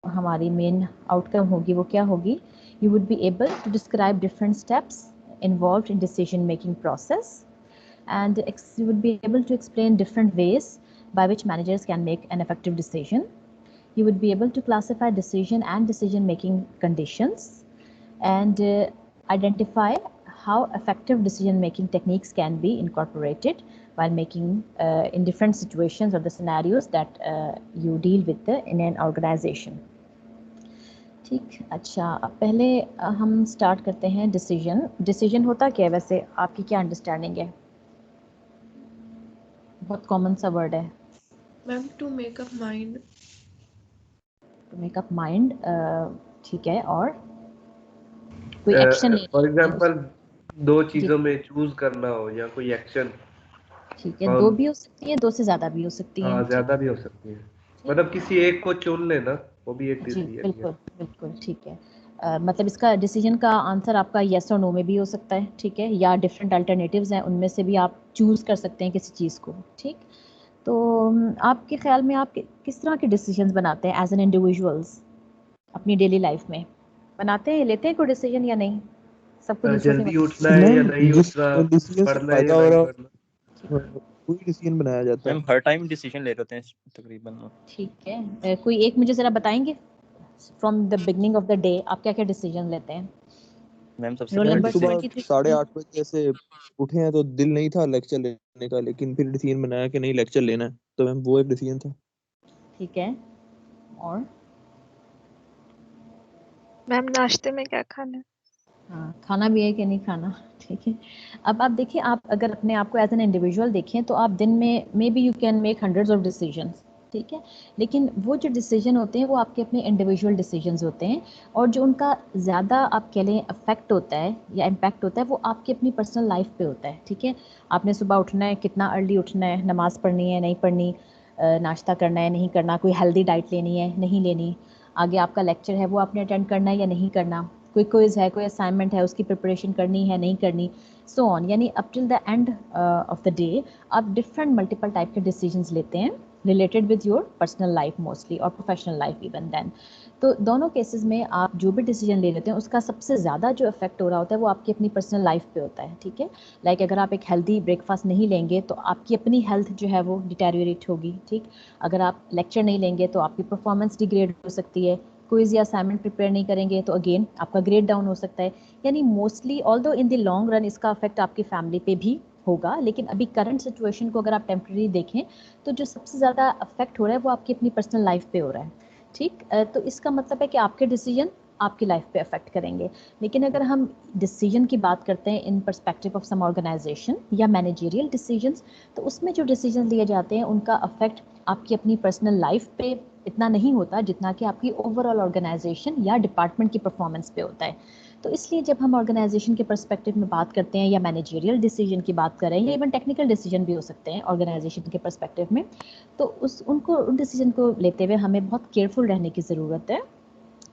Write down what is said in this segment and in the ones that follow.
हमारी main outcome होगी वो क्या होगी? You would be able to describe different steps involved in decision making process, and you would be able to explain different ways by which managers can make an effective decision. You would be able to classify decision and decision making conditions, and identify how effective decision making techniques can be incorporated while making in different situations or the scenarios that you deal with in an organization. ठीक, अच्छा, अब पहले हम start करते हैं decision होता क्या है वैसे, आपकी क्या अंडरस्टैंडिंग है? बहुत कॉमन सा वर्ड है। Ma'am to make up mind. To make up mind, ठीक है, और कोई एक्शन फॉर लेना है एग्जांपल दो जी, चीजों में चूज करना हो या कोई एक्शन। ठीक है, दो भी हो सकती है, दो से ज्यादा भी हो सकती हैं, हाँ, ठीक ज्यादा भी हो सकती है, ठीक मतलब किसी एक को चुन लेना, वो भी एक जी, डिसीजन ही है। बिल्कुल बिल्कुल, ठीक है। मतलब इसका डिसीजन का आंसर आपका येस और नो में भी हो सकता है, ठीक है, या डिफरेंट अल्टरनेटिव्स हैं उनमें से भी आप चूज कर सकते हैं किसी चीज़ को, ठीक। तो आपके ख्याल में आप किस तरह के डिसीजंस बनाते हैं एज एन इंडिविजुअल्स अपनी डेली लाइफ में? बनाते हैं, लेते हैं कोई डिसीजन या नहीं? सबको दूसरों से जल्दी उठना है या मैम नहीं जिस उठना, डिसीजन से पढ़ना है या फायदा हो नहीं रहा पढ़ना। वही डिसीजन बनाया जाता है। मैम हर टाइम डिसीजन ले लेते हैं तकरीबन। ठीक है, कोई एक मुझे ज़रा बताएंगे from the beginning of the day आप क्या क्या डिसीजन लेते हैं? मैम सबसे रोल पहले मैम नंबर सुबह डिसीजन 23। 8:30 बजे से उठे हैं तो दिल नहीं था लेक्चर लेने का, लेकिन फिर डिसीजन बनाया कि नहीं लेक्चर लेना है, तो मैम वो एक डिसीजन था। ठीक है, और मैम नाश्ते में क्या खाना है? हाँ, खाना भी है कि नहीं खाना, ठीक है। अब आप देखिए, आप अगर अपने आप को एज एन इंडिविजुअल देखें तो आप दिन में may be you can make hundreds of decisions, ठीक है, लेकिन वो जो डिसीजन होते हैं वो आपके अपने इंडिविजुअल डिसीजंस होते हैं, और जो उनका ज़्यादा आप कह लें अफेक्ट होता है या इम्पैक्ट होता है वो आपकी अपनी पर्सनल लाइफ पे होता है, ठीक है। आपने सुबह उठना है, कितना अर्ली उठना है, नमाज़ पढ़नी है नहीं पढ़नी, नाश्ता करना है नहीं करना, कोई हेल्दी डाइट लेनी है नहीं लेनी, आगे आपका लेक्चर है वो आपने अटेंड करना है या नहीं करना, कोई क्विज़ है, कोई असाइनमेंट है उसकी प्रिपरेशन करनी है नहीं करनी, सो ऑन, यानी up till the end of the day आप डिफरेंट मल्टीपल टाइप के डिसीजंस लेते हैं related with your personal life mostly और प्रोफेशनल लाइफ इवन देन। तो दोनों केसेस में आप जो भी डिसीजन ले लेते हैं उसका सबसे ज़्यादा जो इफेक्ट हो रहा होता है वो आपकी अपनी पर्सनल लाइफ पे होता है, ठीक है। लाइक अगर आप एक हेल्दी ब्रेकफास्ट नहीं लेंगे तो आपकी अपनी हेल्थ जो है वो डिटेरियोरेट होगी, ठीक। अगर आप लेक्चर नहीं लेंगे तो आपकी परफॉर्मेंस डिग्रेड हो सकती है, क्विज या असाइनमेंट प्रिपेयर नहीं करेंगे तो अगेन आपका ग्रेड डाउन हो सकता है, यानी mostly although in the long run इसका इफेक्ट आपकी फैमिली पे भी होगा, लेकिन अभी करंट सिचुएशन को अगर आप टेम्प्रेरी देखें तो जो सबसे ज़्यादा अफेक्ट हो रहा है वो आपकी अपनी पर्सनल लाइफ पे हो रहा है, ठीक। तो इसका मतलब है कि आपके डिसीजन आपकी लाइफ पे अफेक्ट करेंगे। लेकिन अगर हम डिसीजन की बात करते हैं in perspective of some organization या मैनेजेरियल डिसीजंस, तो उसमें जो डिसीजन लिए जाते हैं उनका अफेक्ट आपकी अपनी पर्सनल लाइफ पे इतना नहीं होता जितना कि आपकी ओवरऑल ऑर्गेनाइजेशन या डिपार्टमेंट की परफॉर्मेंस पे होता है। तो इसलिए जब हम ऑर्गेनाइजेशन के पर्सपेक्टिव में बात करते हैं या मैनेजेरियल डिसीजन की बात करें या इवन टेक्निकल डिसीजन भी हो सकते हैं ऑर्गेनाइजेशन के पर्सपेक्टिव में, तो उन डिसीजन को लेते हुए हमें बहुत केयरफुल रहने की ज़रूरत है।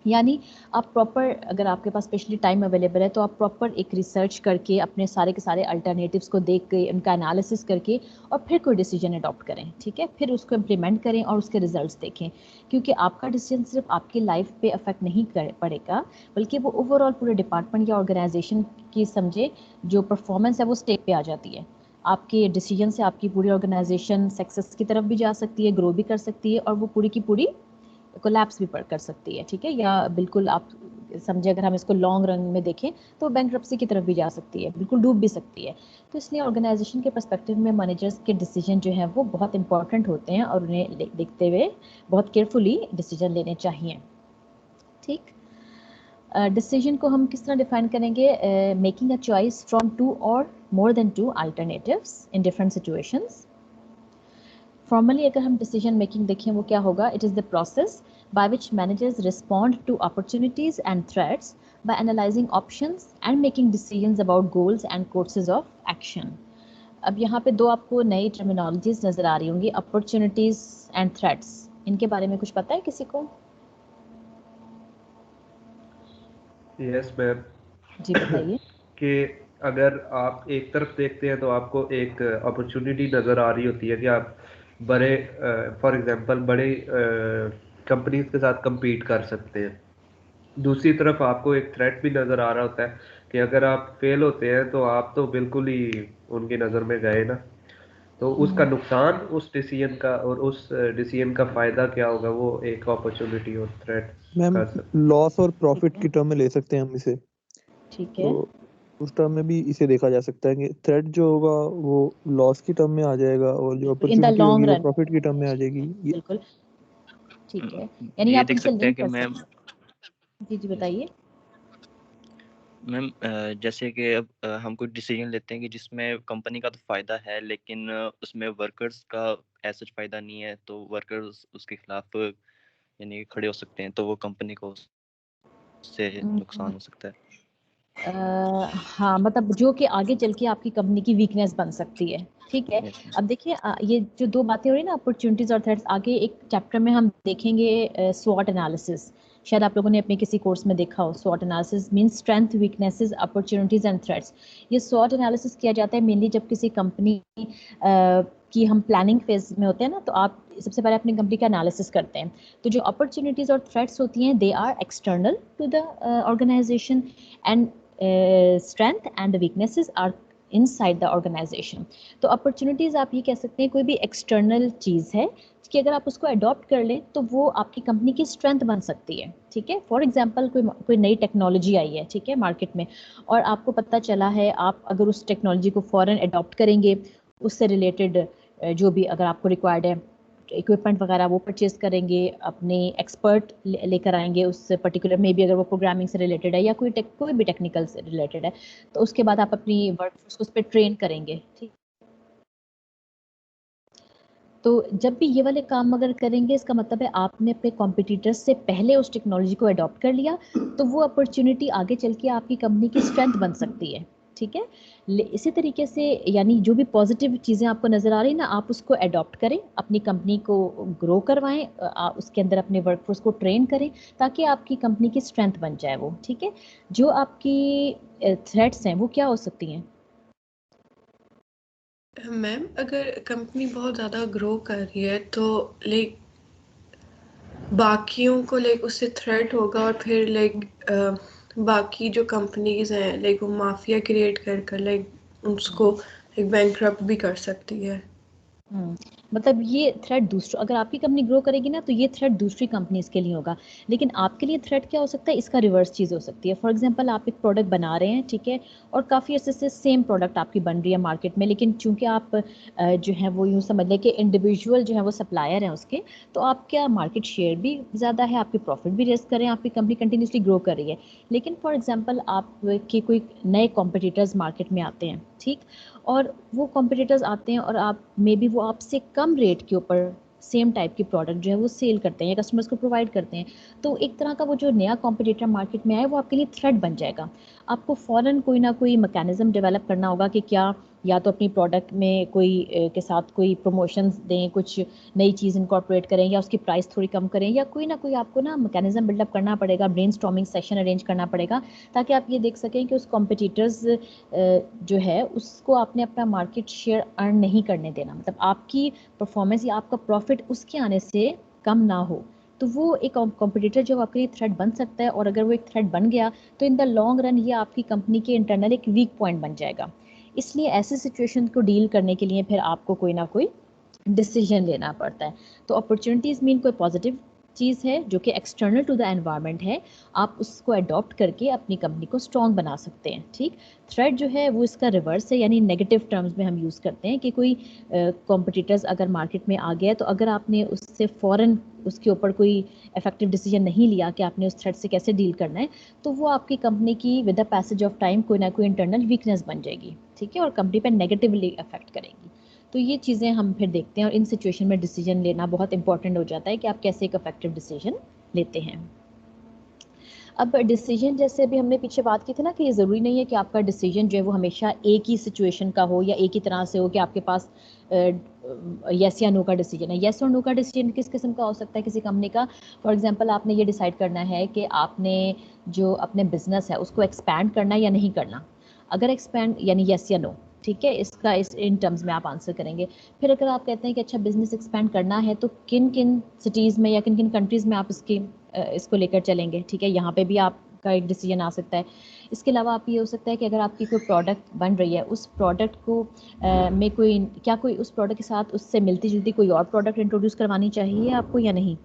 यानी आप प्रॉपर, अगर आपके पास स्पेशली टाइम अवेलेबल है तो आप प्रॉपर एक रिसर्च करके अपने सारे के सारे अल्टरनेटिव्स को देख के उनका एनालिसिस करके और फिर कोई डिसीजन अडॉप्ट करें, ठीक है, फिर उसको इम्प्लीमेंट करें और उसके रिजल्ट्स देखें, क्योंकि आपका डिसीजन सिर्फ आपकी लाइफ पे अफेक्ट नहीं कर पड़ेगा बल्कि वो ओवरऑल पूरे डिपार्टमेंट या ऑर्गेनाइजेशन की समझे जो परफॉर्मेंस है वो स्टेक पे आ जाती है। आपके डिसीजन से आपकी पूरी ऑर्गेनाइजेशन सक्सेस की तरफ भी जा सकती है, ग्रो भी कर सकती है, और वो पूरी की पूरी कोलैप्स भी कर सकती है, ठीक है, या बिल्कुल आप समझे अगर हम इसको लॉन्ग रन में देखें तो बैंकरप्सी की तरफ भी जा सकती है, बिल्कुल डूब भी सकती है। तो इसलिए ऑर्गेनाइजेशन के पर्सपेक्टिव में मैनेजर्स के डिसीजन जो हैं वो बहुत इंपॉर्टेंट होते हैं और उन्हें देखते हुए बहुत केयरफुली डिसीजन लेने चाहिए, ठीक। डिसीजन को हम किस तरह डिफाइन करेंगे? Making a choice from two or more than two alternatives in different situations. Formally अगर हम डिसीजन मेकिंग देखें वो क्या होगा? It is the process by which managers respond to opportunities and threats by analyzing options and making decisions about goals and courses of action. अब यहाँ पे दो आपको नई टर्मिनोलॉजीज नज़र आ रही होंगी, अपॉर्चुनिटीज एंड थ्रेट्स, इनके बारे में कुछ पता है किसी को? Yes ma'am. जी बताइए। कि अगर आप एक तरफ देखते हैं तो आपको एक अपॉर्चुनिटी नज़र आ रही होती है कि आप बड़े फॉर एग्जांपल बड़े कंपनीज के साथ compete कर सकते हैं। दूसरी तरफ आपको एक थ्रेट भी नज़र आ रहा होता है कि अगर आप फेल होते हैं तो आप तो बिल्कुल ही उनकी नज़र में गए ना, तो उसका नुकसान उस डिसीजन का और उस डिसीजन का फ़ायदा क्या होगा, वो एक अपॉर्चुनिटी और थ्रेट मैम कर सकते लॉस और प्रॉफिट ठीक की है, टर्म में ले सकते हैं हम इसे, ठीक है। तो उस टर्म में भी इसे देखा जा सकता है कि थ्रेट जो होगा वो लॉस की टर्म में आ जाएगा और जो बिल्कुल इन द अपॉर्चुनिटी होगी लॉन्ग वो रन, प्रॉफिट की टर्म में आ जाएगी। ये बिल्कुल ठीक है। यानी ये आप देख इनसे सकते हैं लिंक कि कर मैम, सकते हैं। जी जी बताइए। मैम जैसे कि अब हम कोई डिसीजन लेते हैं कि जिसमें कंपनी का तो फायदा है, लेकिन उसमें वर्कर्स का ऐसा फायदा नहीं है, तो वर्कर्स उसके खिलाफ यानी खड़े हो सकते हैं, तो वो कंपनी को उससे नुकसान हो सकता है। हाँ मतलब जो कि आगे चल के आपकी कंपनी की वीकनेस बन सकती है, ठीक है। Yes, अब देखिए ये जो दो बातें हो रही है ना, अपॉर्चुनिटीज और थ्रेट्स, आगे एक चैप्टर में हम देखेंगे स्वॉट एनालिसिस। शायद आप लोगों ने अपने किसी कोर्स में देखा हो। स्वॉट analysis means strength, weaknesses, opportunities and threats. ये स्वॉट एनालिसिस किया जाता है मेनली जब किसी कंपनी की हम प्लानिंग फेज में होते हैं ना, तो आप सबसे पहले अपनी कंपनी का एनालिसिस करते हैं। तो जो अपॉर्चुनिटीज और थ्रेट्स होती हैं, they are external to the organization and strength and the weaknesses are inside the organization। तो अपॉर्चुनिटीज आप ये कह सकते हैं कोई भी एक्सटर्नल चीज है कि अगर आप उसको अडॉप्ट कर लें तो वो आपकी कंपनी की स्ट्रेंथ बन सकती है, ठीक है। फॉर एग्जांपल कोई नई टेक्नोलॉजी आई है, ठीक है, मार्केट में, और आपको पता चला है, आप अगर उस टेक्नोलॉजी को फौरन अडॉप्ट करेंगे, उससे रिलेटेड जो भी अगर आपको रिक्वायर्ड है इक्विपमेंट वगैरह वो परचेज करेंगे, अपने एक्सपर्ट लेकर आएंगे उस पर्टिकुलर, मे बी अगर वो प्रोग्रामिंग से रिलेटेड है या कोई भी टेक्निकल से रिलेटेड है, तो उसके बाद आप अपनी वर्कफोर्स को उस पर ट्रेन करेंगे, ठीक। तो जब भी ये वाले काम अगर करेंगे, इसका मतलब है आपने अपने कॉम्पिटिटर्स से पहले उस टेक्नोलॉजी को अडॉप्ट कर लिया, तो वो अपॉर्चुनिटी आगे चल के आपकी कंपनी की स्ट्रेंथ बन सकती है, ठीक है। इसी तरीके से यानी जो भी पॉजिटिव चीज़ें आपको नज़र आ रही ना, आप उसको अडॉप्ट करें, अपनी कंपनी को ग्रो करवाएं, उसके अंदर अपने वर्कफोर्स को ट्रेन करें, ताकि आपकी कंपनी की स्ट्रेंथ बन जाए वो, ठीक है। जो आपकी थ्रेट्स हैं वो क्या हो सकती हैं? मैम अगर कंपनी बहुत ज़्यादा ग्रो कर रही है तो लाइक बाकियों को लाइक उससे थ्रेट होगा, और फिर लाइक बाकी जो कंपनीज हैं लाइक वो माफिया क्रिएट कर कर लाइक उसको लाइक बैंकरप्ट भी कर सकती है। मतलब ये थ्रेट दूसरों, अगर आपकी कंपनी ग्रो करेगी ना, तो ये थ्रेट दूसरी कंपनीज के लिए होगा। लेकिन आपके लिए थ्रेट क्या हो सकता है, इसका रिवर्स चीज़ हो सकती है। फॉर एग्जांपल आप एक प्रोडक्ट बना रहे हैं, ठीक है, और काफ़ी अर्से से सेम प्रोडक्ट आपकी बन रही है मार्केट में, लेकिन चूंकि आप जो है वो यूँ समझ लें कि इंडिविजुअल जो है वो सप्लायर हैं उसके, तो आपका मार्केट शेयर भी ज़्यादा है, आपकी प्रॉफिट भी रेस करें, आपकी कंपनी कंटिन्यूसली ग्रो कर रही है। लेकिन फॉर एग्जाम्पल आपके कोई नए कॉम्पिटिटर्स मार्केट में आते हैं, ठीक, और वो कॉम्पिटिटर्स आते हैं और आप मे बी वो आपसे कम रेट के ऊपर सेम टाइप की प्रोडक्ट जो है वो सेल करते हैं या कस्टमर्स को प्रोवाइड करते हैं। तो एक तरह का वो जो नया कॉम्पिटिटर मार्केट में आए वो आपके लिए थ्रेट बन जाएगा। आपको फ़ौरन कोई ना कोई मैकेनिज्म डेवलप करना होगा कि क्या, या तो अपनी प्रोडक्ट में कोई के साथ कोई प्रमोशंस दें, कुछ नई चीज़ इनकॉर्पोरेट करें, या उसकी प्राइस थोड़ी कम करें, या कोई ना कोई आपको ना मैकेनिज्म बिल्डअप करना पड़ेगा, ब्रेनस्टॉर्मिंग सेशन अरेंज करना पड़ेगा, ताकि आप ये देख सकें कि उस कॉम्पिटिटर्स जो है उसको आपने अपना मार्केट शेयर अर्न नहीं करने देना, मतलब आपकी परफॉर्मेंस या आपका प्रॉफिट उसके आने से कम ना हो। तो वो एक कॉम्पिटिटर जो आपके लिए थ्रेट बन सकता है, और अगर वो एक थ्रेट बन गया तो इन द लॉन्ग रन ये आपकी कंपनी के इंटरनल एक वीक पॉइंट बन जाएगा। इसलिए ऐसे सिचुएशन को डील करने के लिए फिर आपको कोई ना कोई डिसीजन लेना पड़ता है। तो अपॉर्चुनिटीज़ मीन कोई पॉजिटिव चीज़ है जो कि एक्सटर्नल टू द एनवायरनमेंट है, आप उसको अडॉप्ट करके अपनी कंपनी को स्ट्रॉन्ग बना सकते हैं, ठीक। थ्रेट जो है वो इसका रिवर्स है, यानी नेगेटिव टर्म्स में हम यूज़ करते हैं कि कोई कॉम्पिटिटर्स अगर मार्केट में आ गया, तो अगर आपने उससे फ़ौरन उसके ऊपर कोई इफेक्टिव डिसीजन नहीं लिया कि आपने उस थ्रेट से कैसे डील करना है, तो वो आपकी कंपनी की with the passage of time कोई ना कोई इंटरनल वीकनेस बन जाएगी, ठीक है, और कंपनी पर नेगेटिवली अफेक्ट करेंगी। तो ये चीज़ें हम फिर देखते हैं, और इन सिचुएशन में डिसीजन लेना बहुत इंपॉर्टेंट हो जाता है कि आप कैसे एक इफेक्टिव डिसीजन लेते हैं। अब डिसीजन जैसे अभी हमने पीछे बात की थी ना कि ये ज़रूरी नहीं है कि आपका डिसीजन जो है वो हमेशा एक ही सिचुएशन का हो या एक ही तरह से हो कि आपके पास येस या नो का डिसीजन है। येस और नो का डिसीजन किस किस्म का हो सकता है किसी कंपनी का? फॉर एग्जांपल आपने ये डिसाइड करना है कि आपने जो अपने बिजनेस है उसको एक्सपैंड करना है या नहीं करना। अगर एक्सपैंड यानी येस या नो, ठीक है, इसका इस इन टर्म्स में आप आंसर करेंगे। फिर अगर आप कहते हैं कि अच्छा बिजनेस एक्सपेंड करना है तो किन किन सिटीज़ में या किन किन कंट्रीज़ में आप इसको लेकर चलेंगे, ठीक है, यहाँ पे भी आपका एक डिसीजन आ सकता है। इसके अलावा आप ये हो सकता है कि अगर आपकी कोई प्रोडक्ट बन रही है, उस प्रोडक्ट को में कोई उस प्रोडक्ट के साथ उससे मिलती जुलती कोई और प्रोडक्ट इंट्रोड्यूस करवानी चाहिए आपको या नहीं,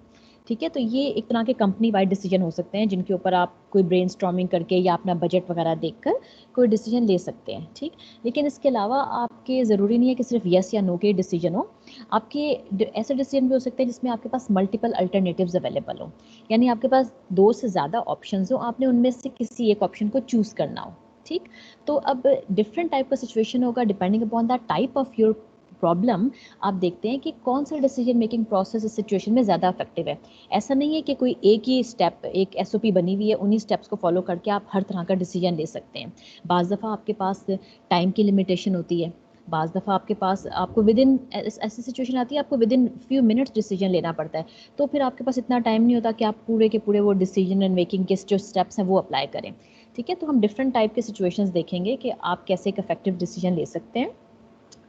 ठीक है। तो ये एक तरह के कंपनी वाइड डिसीजन हो सकते हैं जिनके ऊपर आप कोई ब्रेनस्टॉर्मिंग करके या अपना बजट वगैरह देखकर कोई डिसीजन ले सकते हैं, ठीक। लेकिन इसके अलावा आपके ज़रूरी नहीं है कि सिर्फ यस या नो के डिसीजन हो, आपके ऐसे डिसीजन भी हो सकते हैं जिसमें आपके पास मल्टीपल अल्टरनेटिव्स अवेलेबल हो, यानी आपके पास 2 से ज़्यादा ऑप्शंस हो, आपने उनमें से किसी एक ऑप्शन को चूज़ करना हो, ठीक। तो अब डिफरेंट टाइप का सिचुएशन होगा depending upon the type of your problem, आप देखते हैं कि कौन सा डिसीजन मेकिंग प्रोसेस इस सिचुएशन में ज़्यादा इफेक्टिव है। ऐसा नहीं है कि कोई एक ही स्टेप, एक एसओपी बनी हुई है, उन्हीं स्टेप्स को फॉलो करके आप हर तरह का डिसीजन ले सकते हैं। बाज़ दफ़ा आपके पास टाइम की लिमिटेशन होती है, बाज़ दफ़ा आपके पास आपको विदिन ऐसी सिचुएशन आती है आपको विदिन फ्यू मिनट्स डिसीजन लेना पड़ता है, तो फिर आपके पास इतना टाइम नहीं होता कि आप पूरे के पूरे वो डिसीजन एंड मेकिंग के जो स्टेप्स हैं वो अप्लाई करें, ठीक है। तो हम डिफरेंट टाइप के सिचुएशंस देखेंगे कि आप कैसे एक इफेक्टिव डिसीजन ले सकते हैं।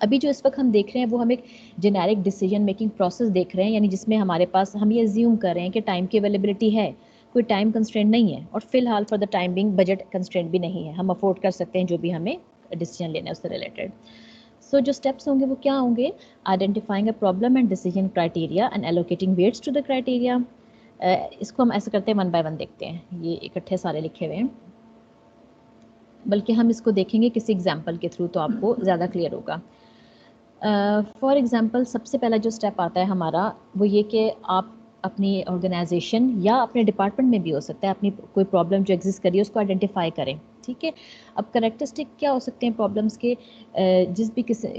अभी जो इस वक्त हम देख रहे हैं वो हम एक जेनेरिक डिसीजन मेकिंग प्रोसेस देख रहे हैं, यानी जिसमें हमारे पास हम ये अज्यूम कर रहे हैं कि टाइम की अवेलेबिलिटी है, कोई टाइम कंस्ट्रेंट नहीं है, और फिलहाल for the time being budget constraint भी नहीं है, हम अफोर्ड कर सकते हैं जो भी हमें डिसीजन लेना है उससे रिलेटेड। सो जो स्टेप्स होंगे वो क्या होंगे? Identifying a problem and decision criteria and allocating weights to the criteria. इसको हम ऐसे करते हैं, 1 बाय 1 देखते हैं, ये इकट्ठे सारे लिखे हुए हैं, बल्कि हम इसको देखेंगे किसी एग्जाम्पल के थ्रू तो आपको ज़्यादा क्लियर होगा। फॉर एग्ज़ाम्पल सबसे पहला जो स्टेप आता है हमारा वो ये कि आप अपनी ऑर्गेनाइजेशन या अपने डिपार्टमेंट में भी हो सकता है, अपनी कोई प्रॉब्लम जो एग्जिस्ट करी है उसको आइडेंटिफाई करें, ठीक है। अब करेक्टरिस्टिक क्या हो सकते हैं प्रॉब्लम्स के?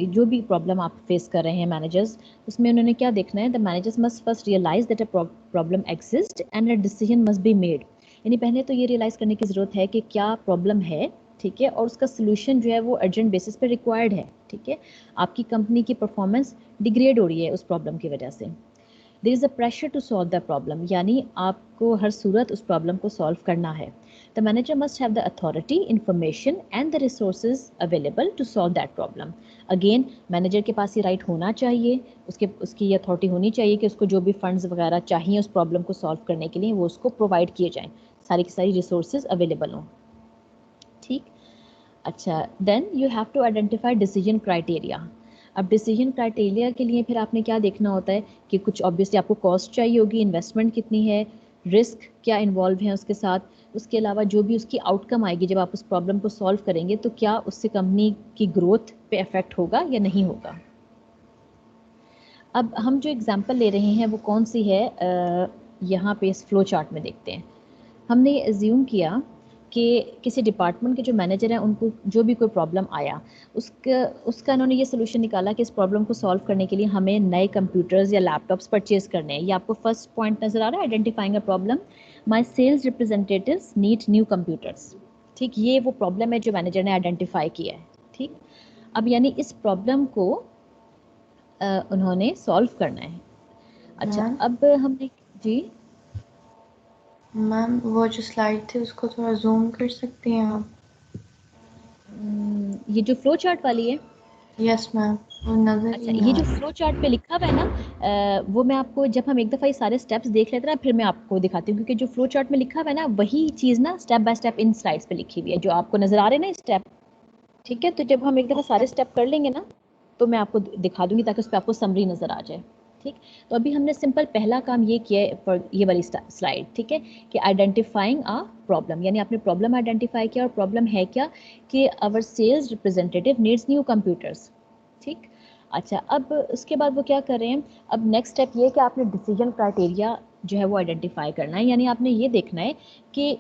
जो भी प्रॉब्लम आप फेस कर रहे हैं मैनेजर्स, उसमें उन्होंने क्या देखना है? The managers must first realise that a problem exist and a decision must be made. यानी पहले तो ये रियलाइज़ करने की ज़रूरत है कि क्या प्रॉब्लम है, ठीक है, और उसका सोल्यूशन जो है वो अर्जेंट बेसिस पे रिक्वायर्ड है, ठीक है। आपकी कंपनी की परफॉर्मेंस डिग्रेड हो रही है उस प्रॉब्लम की वजह से। There is a pressure to solve the problem, यानी आपको हर सूरत उस प्रॉब्लम को सॉल्व करना है। The manager must have the authority, information and the resources available to solve that problem. Again manager के पास ये राइट होना चाहिए, उसकी ये अथॉरिटी होनी चाहिए कि उसको जो भी फंड्स वगैरह चाहिए उस प्रॉब्लम को सॉल्व करने के लिए वो उसको प्रोवाइड किए जाएँ, सारी की सारी रिसोर्सेज अवेलेबल हों, ठीक। अच्छा, then you have to identify decision criteria. अब डिसीजन क्राइटेरिया के लिए फिर आपने क्या देखना होता है कि कुछ ऑब्वियसली आपको कॉस्ट चाहिए होगी, इन्वेस्टमेंट कितनी है, रिस्क क्या इन्वॉल्व है उसके साथ, उसके अलावा जो भी उसकी आउटकम आएगी जब आप उस प्रॉब्लम को सॉल्व करेंगे तो क्या उससे कंपनी की ग्रोथ पे इफेक्ट होगा या नहीं होगा। अब हम जो एग्जांपल ले रहे हैं वो कौन सी है, यहाँ पे इस फ्लो चार्ट में देखते हैं। हमने ये एज्यूम किया कि किसी डिपार्टमेंट के जो मैनेजर हैं उनको जो भी कोई प्रॉब्लम आया उसका उन्होंने ये सोल्यूशन निकाला कि इस प्रॉब्लम को सॉल्व करने के लिए हमें नए कंप्यूटर्स या लैपटॉप्स परचेज करने हैं। ये आपको फर्स्ट पॉइंट नज़र आ रहा है, identifying a problem, my sales representatives need new computers, ठीक। ये वो प्रॉब्लम है जो मैनेजर ने आइडेंटिफाई किया है, ठीक। अब यानी इस प्रॉब्लम को उन्होंने सॉल्व करना है। अच्छा, अब हमने जी मैम वो जो स्लाइड थी उसको थोड़ा जूम कर सकती हैं आप? ये जो फ्लो चार्ट वाली है, यस मैम, वो नजर अच्छा, ही ये जो फ्लो चार्ट पे लिखा हुआ है ना, वो मैं आपको जब हम एक दफ़ा ये सारे स्टेप्स देख लेते हैं ना फिर मैं आपको दिखाती हूँ, क्योंकि जो फ्लो चार्ट में लिखा हुआ है ना वही चीज़ ना step by step in slides पे लिखी हुई है जो आपको नज़र आ रहे हैं ना स्टेप, ठीक है। तो जब हम एक दफ़ा सारे स्टेप कर लेंगे ना तो मैं आपको दिखा दूंगी ताकि उस पर आपको समरी नज़र आ जाए, ठीक। तो अभी हमने सिंपल पहला काम ये किया है फॉर ये वाली स्लाइड, ठीक है, कि आइडेंटिफाइंग अ प्रॉब्लम, यानी आपने प्रॉब्लम आइडेंटिफाई किया और प्रॉब्लम है क्या कि our sales representative needs new computers, ठीक। अच्छा, अब उसके बाद वो क्या कर रहे हैं, अब नेक्स्ट स्टेप ये कि आपने डिसीजन क्राइटेरिया जो है वो आइडेंटिफाई करना है, यानी आपने ये देखना है कि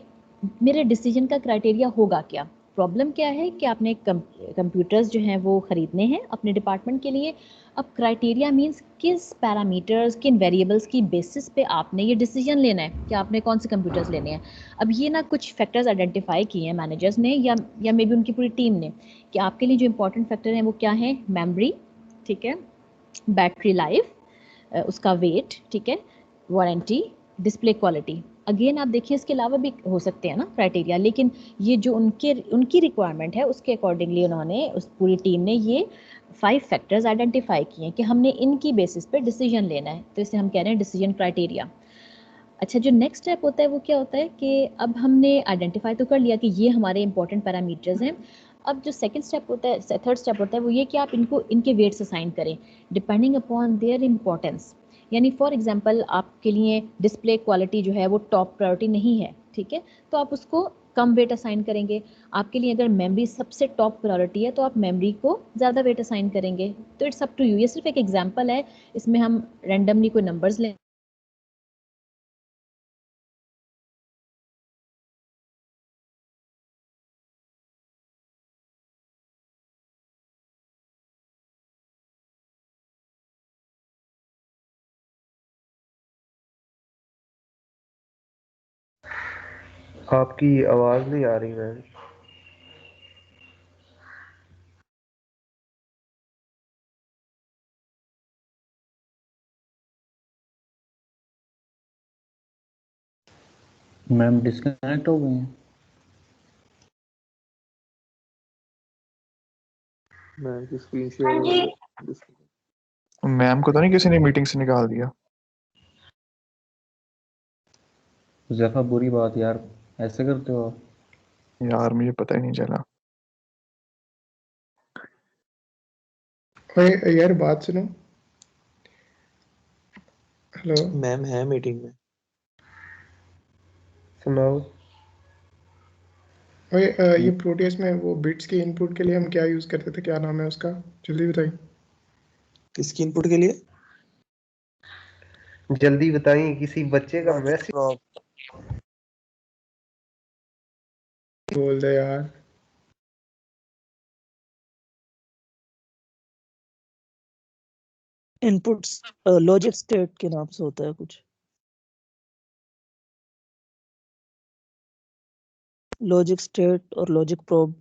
मेरे डिसीजन का क्राइटेरिया होगा क्या। प्रॉब्लम क्या है कि आपने कंप्यूटर्स जो हैं वो ख़रीदने हैं अपने डिपार्टमेंट के लिए। अब क्राइटेरिया मींस किस पैरामीटर्स, किन वेरिएबल्स की बेसिस पे आपने ये डिसीजन लेना है कि आपने कौन से कंप्यूटर्स लेने हैं। अब ये ना कुछ फैक्टर्स आइडेंटिफाई किए हैं मैनेजर्स ने या मे बी उनकी पूरी टीम ने कि आपके लिए जो इंपॉर्टेंट फैक्टर हैं वो क्या है, मेमोरी, ठीक है, बैटरी लाइफ, उसका वेट, ठीक है, वारंटी, डिस्प्ले क्वालिटी, अगेन आप देखिए इसके अलावा भी हो सकते हैं ना क्राइटेरिया, लेकिन ये जो उनकी रिक्वायरमेंट है उसके अकॉर्डिंगली उन्होंने, उस पूरी टीम ने ये 5 फैक्टर्स आइडेंटिफाई किए हैं कि हमने इनकी बेसिस पे डिसीजन लेना है, तो इसे हम कह रहे हैं डिसीजन क्राइटेरिया। अच्छा, जो नेक्स्ट स्टेप होता है वो क्या होता है कि अब हमने आइडेंटिफाई तो कर लिया कि ये हमारे इंपॉर्टेंट पैरामीटर्स हैं। अब जो सेकंड स्टेप होता है, थर्ड स्टेप होता है वो ये कि आप इनको इनके वेट्स असाइन करें डिपेंडिंग अपॉन देयर इंपॉर्टेंस। यानी फॉर एग्जांपल आपके लिए डिस्प्ले क्वालिटी जो है वो टॉप प्रायोरिटी नहीं है, ठीक है, तो आप उसको कम वेट असाइन करेंगे। आपके लिए अगर मेमोरी सबसे टॉप प्रायोरिटी है तो आप मेमोरी को ज़्यादा वेट असाइन करेंगे। तो इट्स अप टू यू, ये सिर्फ एक एग्जाम्पल है, इसमें हम रैंडमली कोई नंबर्स लें। आपकी आवाज नहीं आ रही मैम। मैम डिस्कनेक्ट हो गई हैं। मैम की स्क्रीन शेयर हो रही है। मैम को तो नहीं किसी ने मीटिंग से निकाल दिया? हुज़ैफा बुरी बात यार, ऐसे करते हो आप? यार मुझे पता ही नहीं चला। भाई यार बात सुनो। हेलो मैम है मीटिंग में। सुनाओ। भाई ये प्रोटियस में वो बिट्स के इनपुट के लिए हम क्या यूज करते थे, क्या नाम है उसका, जल्दी बताइए। किसकी इनपुट के लिए? जल्दी बताइए, किसी बच्चे का मैसेज। बोल दे यार। इनपुट्स लॉजिक स्टेट के नाम से होता है कुछ, लॉजिक स्टेट और logic probe.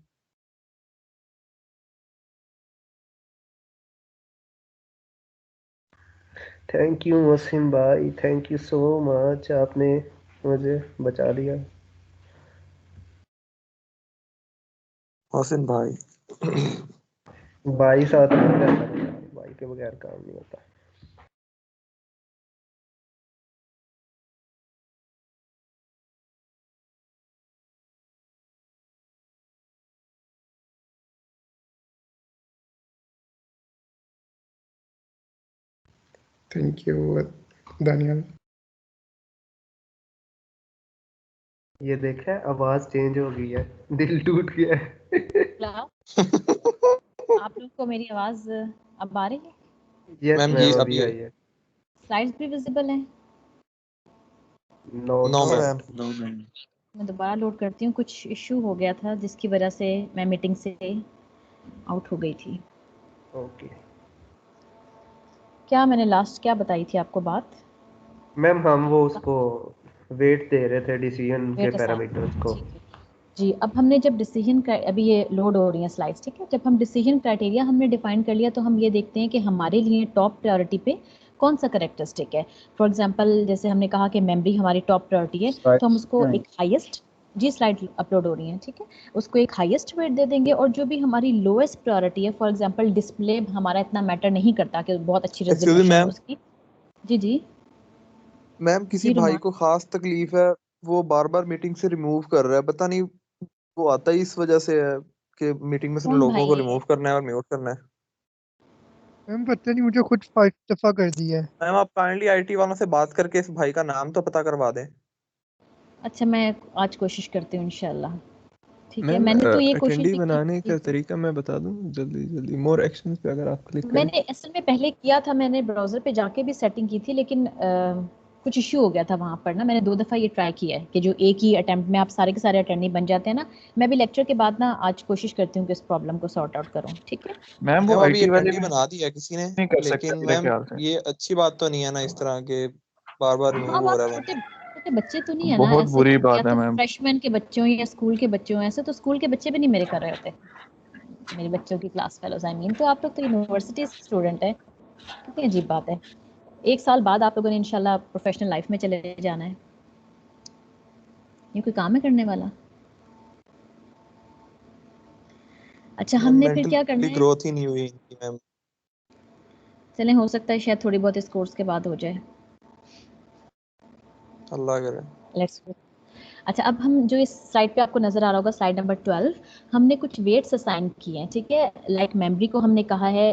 Thank you Wasim भाई, थैंक यू सो मच, आपने मुझे बचा दिया। हसन भाई भाई साथ में रहता है यार, भाई के बगैर काम नहीं होता। Thank you Daniyal. ये देखा है, आवाज चेंज हो गई है, दिल टूट गया है। आप लोग को मेरी आवाज अब आ रही है? यस मैम मैम, जी अभी अभी आई है। स्लाइड्स भी विजिबल हैं? No ma'am. मैं दोबारा लोड करती हूँ, कुछ इशू हो गया था जिसकी वजह से मैं मीटिंग से आउट हो गई थी। ओके क्या मैंने लास्ट क्या बताई थी आपको बात? मैम, हम वो उसको वेट दे रहे थे डिसीजन के वेट असाइन, पैरामीटर्स को। जी। अब हमने जब डिसीजन, अभी ये लोड हो रही हैं स्लाइड्स, ठीक है, जब हम डिसीजन क्राइटेरिया हमने डिफाइन कर लिया तो हम ये देखते हैं कि हमारे लिए टॉप प्रायोरिटी पे कौन सा करेक्टरिस्टिक है। फॉर एग्जांपल जैसे हमने कहा कि मेमोरी हमारी टॉप प्रायोरिटी है, तो हम उसको एक हाईएस्ट, जी स्लाइड अपलोड हो रही है, ठीक है, उसको एक हाईएस्ट वेट दे देंगे। और जो भी हमारी लोएस्ट प्रायोरिटी है, फॉर एग्जांपल डिस्प्ले हमारा इतना मैटर नहीं करता कि बहुत अच्छी रेजोल्यूशन है उसकी। जी जी मैम किसी जी भाई रुमान, को खास तकलीफ है, वो बार बार मीटिंग से रिमूव कर रहा है, पता नहीं वो आता ही इस वजह से है कि मीटिंग में से कौन लोगों भाई को है? रिमूव करना है और म्यूट करना है। मैम पता नहीं, मुझे खुद 5 दफा कर दिया है। मैम आप काइंडली आईटी वालों से बात करके इस भाई का नाम तो पता करवा दें। अच्छा, मैं आज कोशिश करती हूँ इंशाल्लाह, ठीक है। मैम मैंने तो ये कोशिश अटेंडी भी बनाने की का थी, तरीका मैं बता दूं, जल्दी जल्दी मोर एक्शंस पे अगर आप क्लिक करें। मैंने असल में पहले किया था, मैंने ब्राउज़र पे जाके भी सेटिंग की थी, लेकिन कुछ इश्यू हो गया था वहाँ पर ना। मैंने 2 दफ़ा ये ट्राई किया है कि जो एक ही अटेम्प्ट में आप सारे के सारे अटेंडेंट बन जाते हैं ना। मैं भी लेक्चर के बाद ना आज कोशिश करती हूँ कि इस प्रॉब्लम को सॉर्ट आउट करूँ, ठीक है। मैम वो मैम अभी आईटी वाले अटेंडी में बना दिया किसी ने, नहीं कर सकते लेकिन मेरे मैम ख्याल से। ये अच्छी बात तो नहीं है ना इस तरह के बार बार रिमूव अब हो आप रहा है छोटे बंदा। छोटे बच्चे तो नहीं है ना बहुत ऐसे, बुरी या बात है तो मैम। फ्रेशमैन के बच्चे हों या स्कूल के बच्चे हों, ऐसे तो स्कूल के बच्चे भी नहीं मेरे कर रहे होते, मेरे बच्चों की क्लास फेलोज आई मीन। तो आप लोग तो यूनिवर्सिटी स्टूडेंट है, कितनी अजीब बात है। 1 साल बाद आप लोगों ने इंशाल्लाह प्रोफेशनल लाइफ में चले जाना है। ये कोई काम है करने वाला? अच्छा हमने फिर क्या करना है, ग्रोथ ही नहीं हुई इनकी मैम। चलें हो सकता है शायद थोड़ी बहुत इस कोर्स के बाद हो जाए, अल्लाह करे। Let's go. अच्छा अब हम जो इस स्लाइड पे आपको नजर आ रहा होगा स्लाइड नंबर 12, हमने कुछ वेट्स असाइन किए हैं, ठीक है। लाइक मेमोरी को हमने कहा है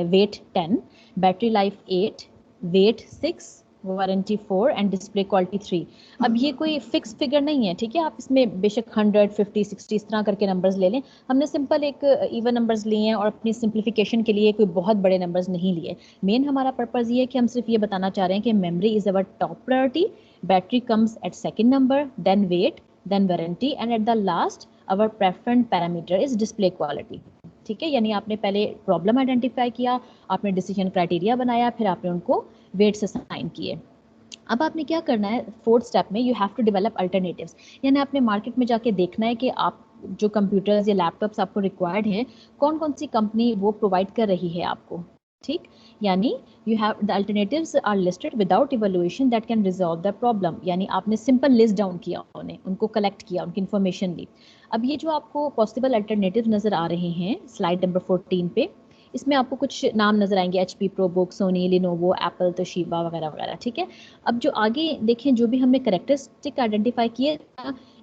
weight 10, battery life 8, weight 6, warranty 4 and display quality 3। अब ये कोई फिक्स फिगर नहीं है, ठीक है, आप इसमें बेशक 100, 50, 60 इस तरह करके नंबर्स ले लें। हमने सिंपल एक इवन नंबर्स लिए हैं और अपनी सिंप्लीफिकेशन के लिए कोई बहुत बड़े नंबर्स नहीं लिए। मेन हमारा पर्पज़ ये है कि हम सिर्फ ये बताना चाह रहे हैं कि memory is our top priority, battery comes at second number, then weight, then warranty and at the last our preferred parameter is display quality। ठीक है, यानी आपने पहले प्रॉब्लम आइडेंटिफाई किया, आपने डिसीजन क्राइटेरिया बनाया, फिर आपने उनको वेट्स असाइन किए। अब आपने क्या करना है, फोर्थ स्टेप में you have to develop alternatives, यानी आपने मार्केट में जाके देखना है कि आप जो कंप्यूटर्स या लैपटॉप्स आपको रिक्वायर्ड हैं, कौन कौन सी कंपनी वो प्रोवाइड कर रही है आपको, ठीक। यानी you have the alternatives are listed without evaluation that can resolve the problem, यानी आपने सिंपल लिस्ट डाउन किया, उनको कलेक्ट किया, उनकी इन्फॉर्मेशन ली। अब ये जो आपको पॉसिबल अल्टरनेटिव नज़र आ रहे हैं स्लाइड नंबर 14 पे, इसमें आपको कुछ नाम नजर आएंगे, HP, ProBook, Sony, Lenovo, Apple, Toshiba वगैरह वगैरह, ठीक है। अब जो आगे देखें, जो भी हमने करेक्टरिस्टिक आइडेंटिफाई किए,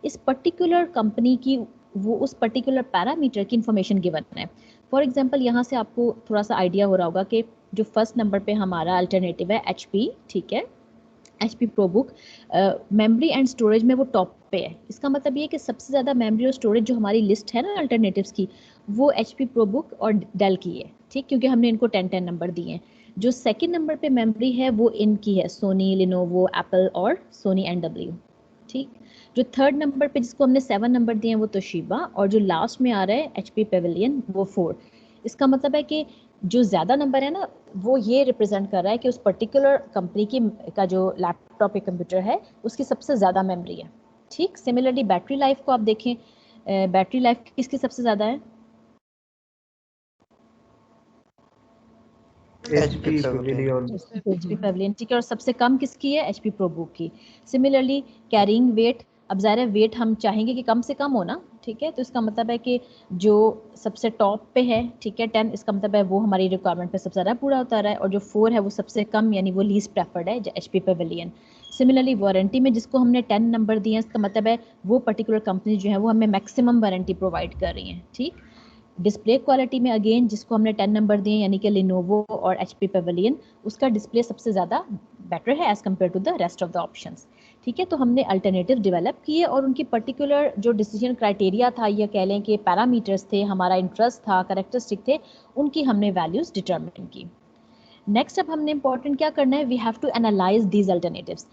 इस पर्टिकुलर कंपनी की वो उस पर्टिकुलर पैरामीटर की इंफॉर्मेशन गिवन है। फॉर एग्जांपल यहाँ से आपको थोड़ा सा आइडिया हो रहा होगा कि जो फर्स्ट नंबर पे हमारा अल्टरनेटिव है HP, ठीक है, HP ProBook, memory and storage में वो टॉप पे है। इसका मतलब ये कि सबसे ज़्यादा मेमोरी और स्टोरेज जो हमारी लिस्ट है ना अल्टरनेटिव्स की, वो HP प्रोबुक और डेल की है, ठीक, क्योंकि हमने इनको 10-10 नंबर दिए हैं। जो सेकंड नंबर पे मेमोरी है वो इनकी है, सोनी, लिनोवो, एप्पल और सोनी NW, ठीक। जो थर्ड नंबर पे जिसको हमने 7 नंबर दिए हैं वो तोशिबा, और जो लास्ट में आ रहा है HP पेविलियन वो 4। इसका मतलब है कि जो ज़्यादा नंबर है ना, वो ये रिप्रेजेंट कर रहा है कि उस पर्टिकुलर कंपनी की का जो लैपटॉप या कंप्यूटर है उसकी सबसे ज़्यादा मेमोरी है, ठीक। सिमिलरली बैटरी लाइफ को आप देखें, बैटरी लाइफ किसकी सबसे ज़्यादा है? HP पेविलियन, ठीक है, और सबसे कम किसकी है? HP प्रोबुक की। सिमिलरली कैरिंग वेट, अब ज़ाहिर है वेट हम चाहेंगे कि कम से कम हो ना, ठीक है, तो इसका मतलब है कि जो सबसे टॉप पे है, ठीक है, 10, इसका मतलब है वो हमारी रिक्वायरमेंट पे सबसे ज़्यादा पूरा होता रहा है, और जो 4 है वो सबसे कम, यानी वो लीस्ट प्रेफर्ड है, HP पेविलियन। सिमिलरली वारंटी में जिसको हमने 10 नंबर दिए हैं, इसका मतलब है वो पर्टिकुलर कंपनी जो है वो हमें मैक्सिमम वारंटी प्रोवाइड कर रही हैं, ठीक। डिस्प्ले क्वालिटी में अगेन जिसको हमने 10 नंबर दिए, यानी कि लिनोवो और HP पेविलियन, उसका डिस्प्ले सबसे ज़्यादा बेटर है as compare to the rest of the options, ठीक है। तो हमने अल्टरनेटिव डेवलप किए और उनकी पर्टिकुलर जो डिसीजन क्राइटेरिया था, या कह लें कि पैरामीटर्स थे, हमारा इंटरेस्ट था, करेक्टरिस्टिक थे, उनकी हमने वैल्यूज़ डिटरमिन की। नेक्स्ट अब हमने इंपॉर्टेंट क्या करना है, we have to analyse these alternatives.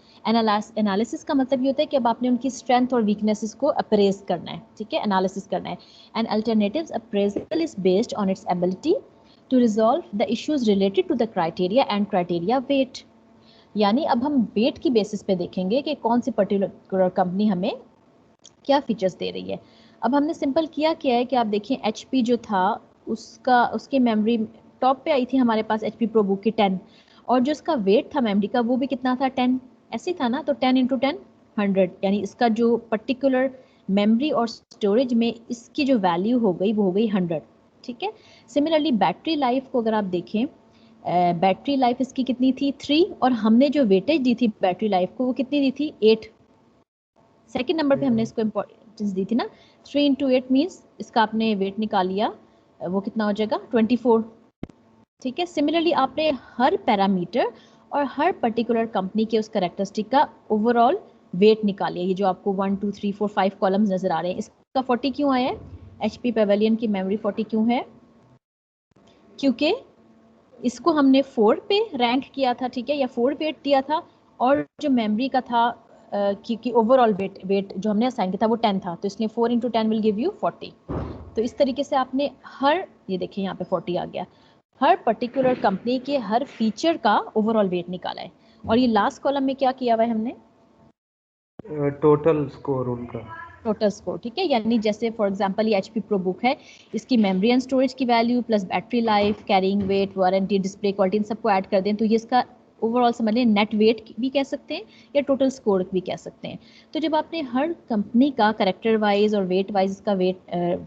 Analysis का मतलब ये होता है कि अब आपने उनकी स्ट्रेंथ और वीकनेसेस को अप्रेज करना है, ठीक है, एनालिसिस करना है। And alternatives appraisal is based on its ability to resolve the issues related to the criteria and criteria weight, यानी अब हम वेट की बेसिस पे देखेंगे कि कौन सी पर्टिकुलर कंपनी हमें क्या फीचर्स दे रही है। अब हमने सिंपल किया क्या है कि आप देखें, HP जो था उसकी मेमोरी टॉप पे आई थी हमारे पास HP प्रोबुक की 10, और जो इसका वेट था मेमोरी का वो भी कितना था, 10, ऐसे था ना, तो 10 × 10 100, यानी इसका जो पर्टिकुलर मेमोरी और स्टोरेज में इसकी जो वैल्यू हो गई वो हो गई 100, ठीक है। सिमिलरली बैटरी लाइफ को अगर आप देखें, बैटरी लाइफ इसकी कितनी थी, 3, और हमने जो वेटेज दी थी बैटरी लाइफ को वो कितनी दी थी, 8। सेकेंड नंबर पे हमने इसको इम्पोर्टेंस दी थी ना, 3 × 8 मीन्स इसका आपने वेट निकाल लिया, वो कितना हो जाएगा, 24, ठीक है। सिमिलरली आपने हर पैरामीटर और हर पर्टिकुलर कंपनी के उस कैरेक्टरिस्टिक का ओवरऑल वेट निकालिए। ये जो आपको 1 2 3 4 5 कॉलम्स नजर आ रहे हैं, इसका 40 क्यों आया है? HP पेविलियन की मेमोरी 40 क्यों है? क्योंकि इसको हमने 4 पे रैंक किया था, ठीक है, या 4 वेट दिया था, और जो मेमोरी का था कि ओवरऑल वेट जो हमने असाइन किया था वो 10 था, तो इसलिए 4 × 10 विल गिव यू 40। तो इस तरीके से आपने हर, ये देखिए यहाँ पे 40 आ गया, हर पर्टिकुलर कंपनी के हर फीचर का ओवरऑल वेट निकाला है। और ये लास्ट कॉलम में क्या किया हुआ है हमने, टोटल स्कोर उनका, टोटल स्कोर, ठीक है। यानी जैसे फॉर एग्जांपल ये HP प्रोबुक है, इसकी मेमोरी एंड स्टोरेज की value plus battery life, carrying weight, warranty, display quality, इन सबको ऐड कर दें तो ये इसका ओवरऑल समझ लें, नेट वेट भी कह सकते हैं या टोटल स्कोर भी कह सकते हैं। तो जब आपने हर कंपनी का करेक्टर वाइज और वेट वाइज का वेट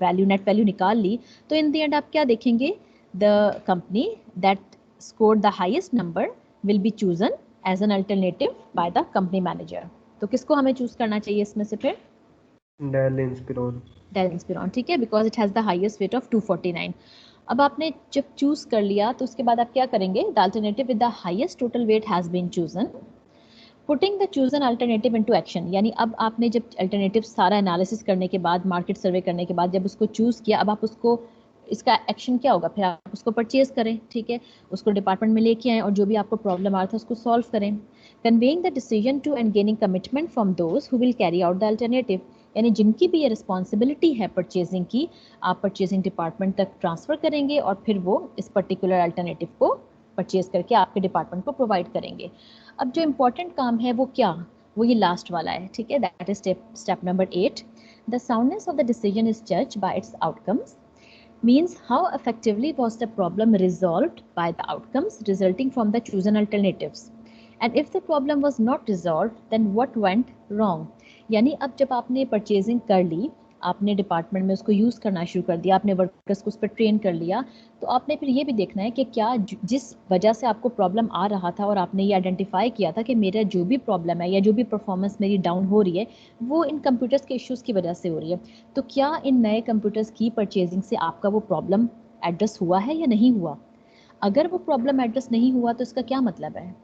वैल्यू नेट वैल्यू निकाल ली, तो इन द एंड आप क्या देखेंगे, the company that score the highest number will be chosen as an alternative by the company manager. तो किसको हमें चूज करना चाहिए इसमें से फिर? Dell Inspiron. डेल इंस्पिरॉन, ठीक है, because it has the highest weight of 249। अब आपने जब चूज कर लिया तो उसके बाद आप क्या करेंगे, the alternative with the highest total weight has been chosen, putting the chosen alternative into action. यानी अब आपने जब अल्टरनेटिव सारा एनालिसिस करने के बाद, मार्केट सर्वे करने के बाद जब उसको चूज किया, अब आप उसको, इसका एक्शन क्या होगा, फिर आप उसको परचेज करें, ठीक है, उसको डिपार्टमेंट में लेके आएँ और जो भी आपको प्रॉब्लम आ रहा था उसको सॉल्व करें। Conveying the decision to and gaining commitment from those who will carry out the alternative, यानी जिनकी भी ये रिस्पॉन्सिबिलिटी है परचेजिंग की, आप परचेजिंग डिपार्टमेंट तक ट्रांसफ़र करेंगे और फिर वो इस पर्टिकुलर अल्टरनेटिव को परचेज करके आपके डिपार्टमेंट को प्रोवाइड करेंगे। अब जो इम्पोर्टेंट काम है वो क्या, वो ये लास्ट वाला है, ठीक है, that is step number 8। The soundness of the decision is judged bye it's outcomes, means how effectively was the problem resolved by the outcomes resulting from the chosen alternatives, and if the problem was not resolved then what went wrong। यानी अब जब आपने purchasing कर ली, आपने department में उसको use करना शुरू कर दिया, आपने वर्कर्स को उस पर ट्रेन कर लिया, तो आपने फिर ये भी देखना है कि क्या जिस वजह से आपको प्रॉब्लम आ रहा था और आपने ये आइडेंटिफाई किया था कि मेरा जो भी प्रॉब्लम है या जो भी परफॉर्मेंस मेरी डाउन हो रही है वो इन कंप्यूटर्स के इश्यूज़ की वजह से हो रही है, तो क्या इन नए कंप्यूटर्स की परचेजिंग से आपका वो प्रॉब्लम एड्रेस हुआ है या नहीं हुआ। अगर वो प्रॉब्लम एड्रेस नहीं हुआ तो इसका क्या मतलब है?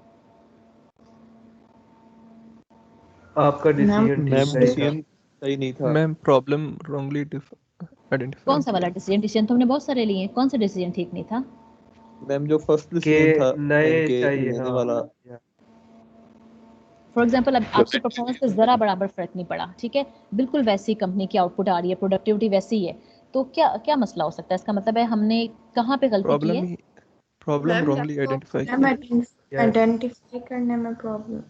आपका डिसीजन सही नहीं था। Ma'am problem wrongly identify. कौन सा वाला डिसीजन तो हमने बहुत सारे लिए हैं, कौन सा डिसीजन ठीक नहीं था? मैम जो फर्स्ट डिसीजन था नए के चाहिए लेने वाला, फॉर एग्जाम्पल अब आपकी परफॉर्मेंस पे ज़रा बराबर फर्क नहीं पड़ा, ठीक है, बिल्कुल वैसी कंपनी की आउटपुट आ रही है, प्रोडक्टिविटी वैसी ही है, तो क्या क्या मसला हो सकता है? इसका मतलब है हमने कहाँ पे गलती की है? प्रॉब्लम रॉन्गली आइडेंटिफाई आइडेंटिफाई करने में प्रॉब्लम,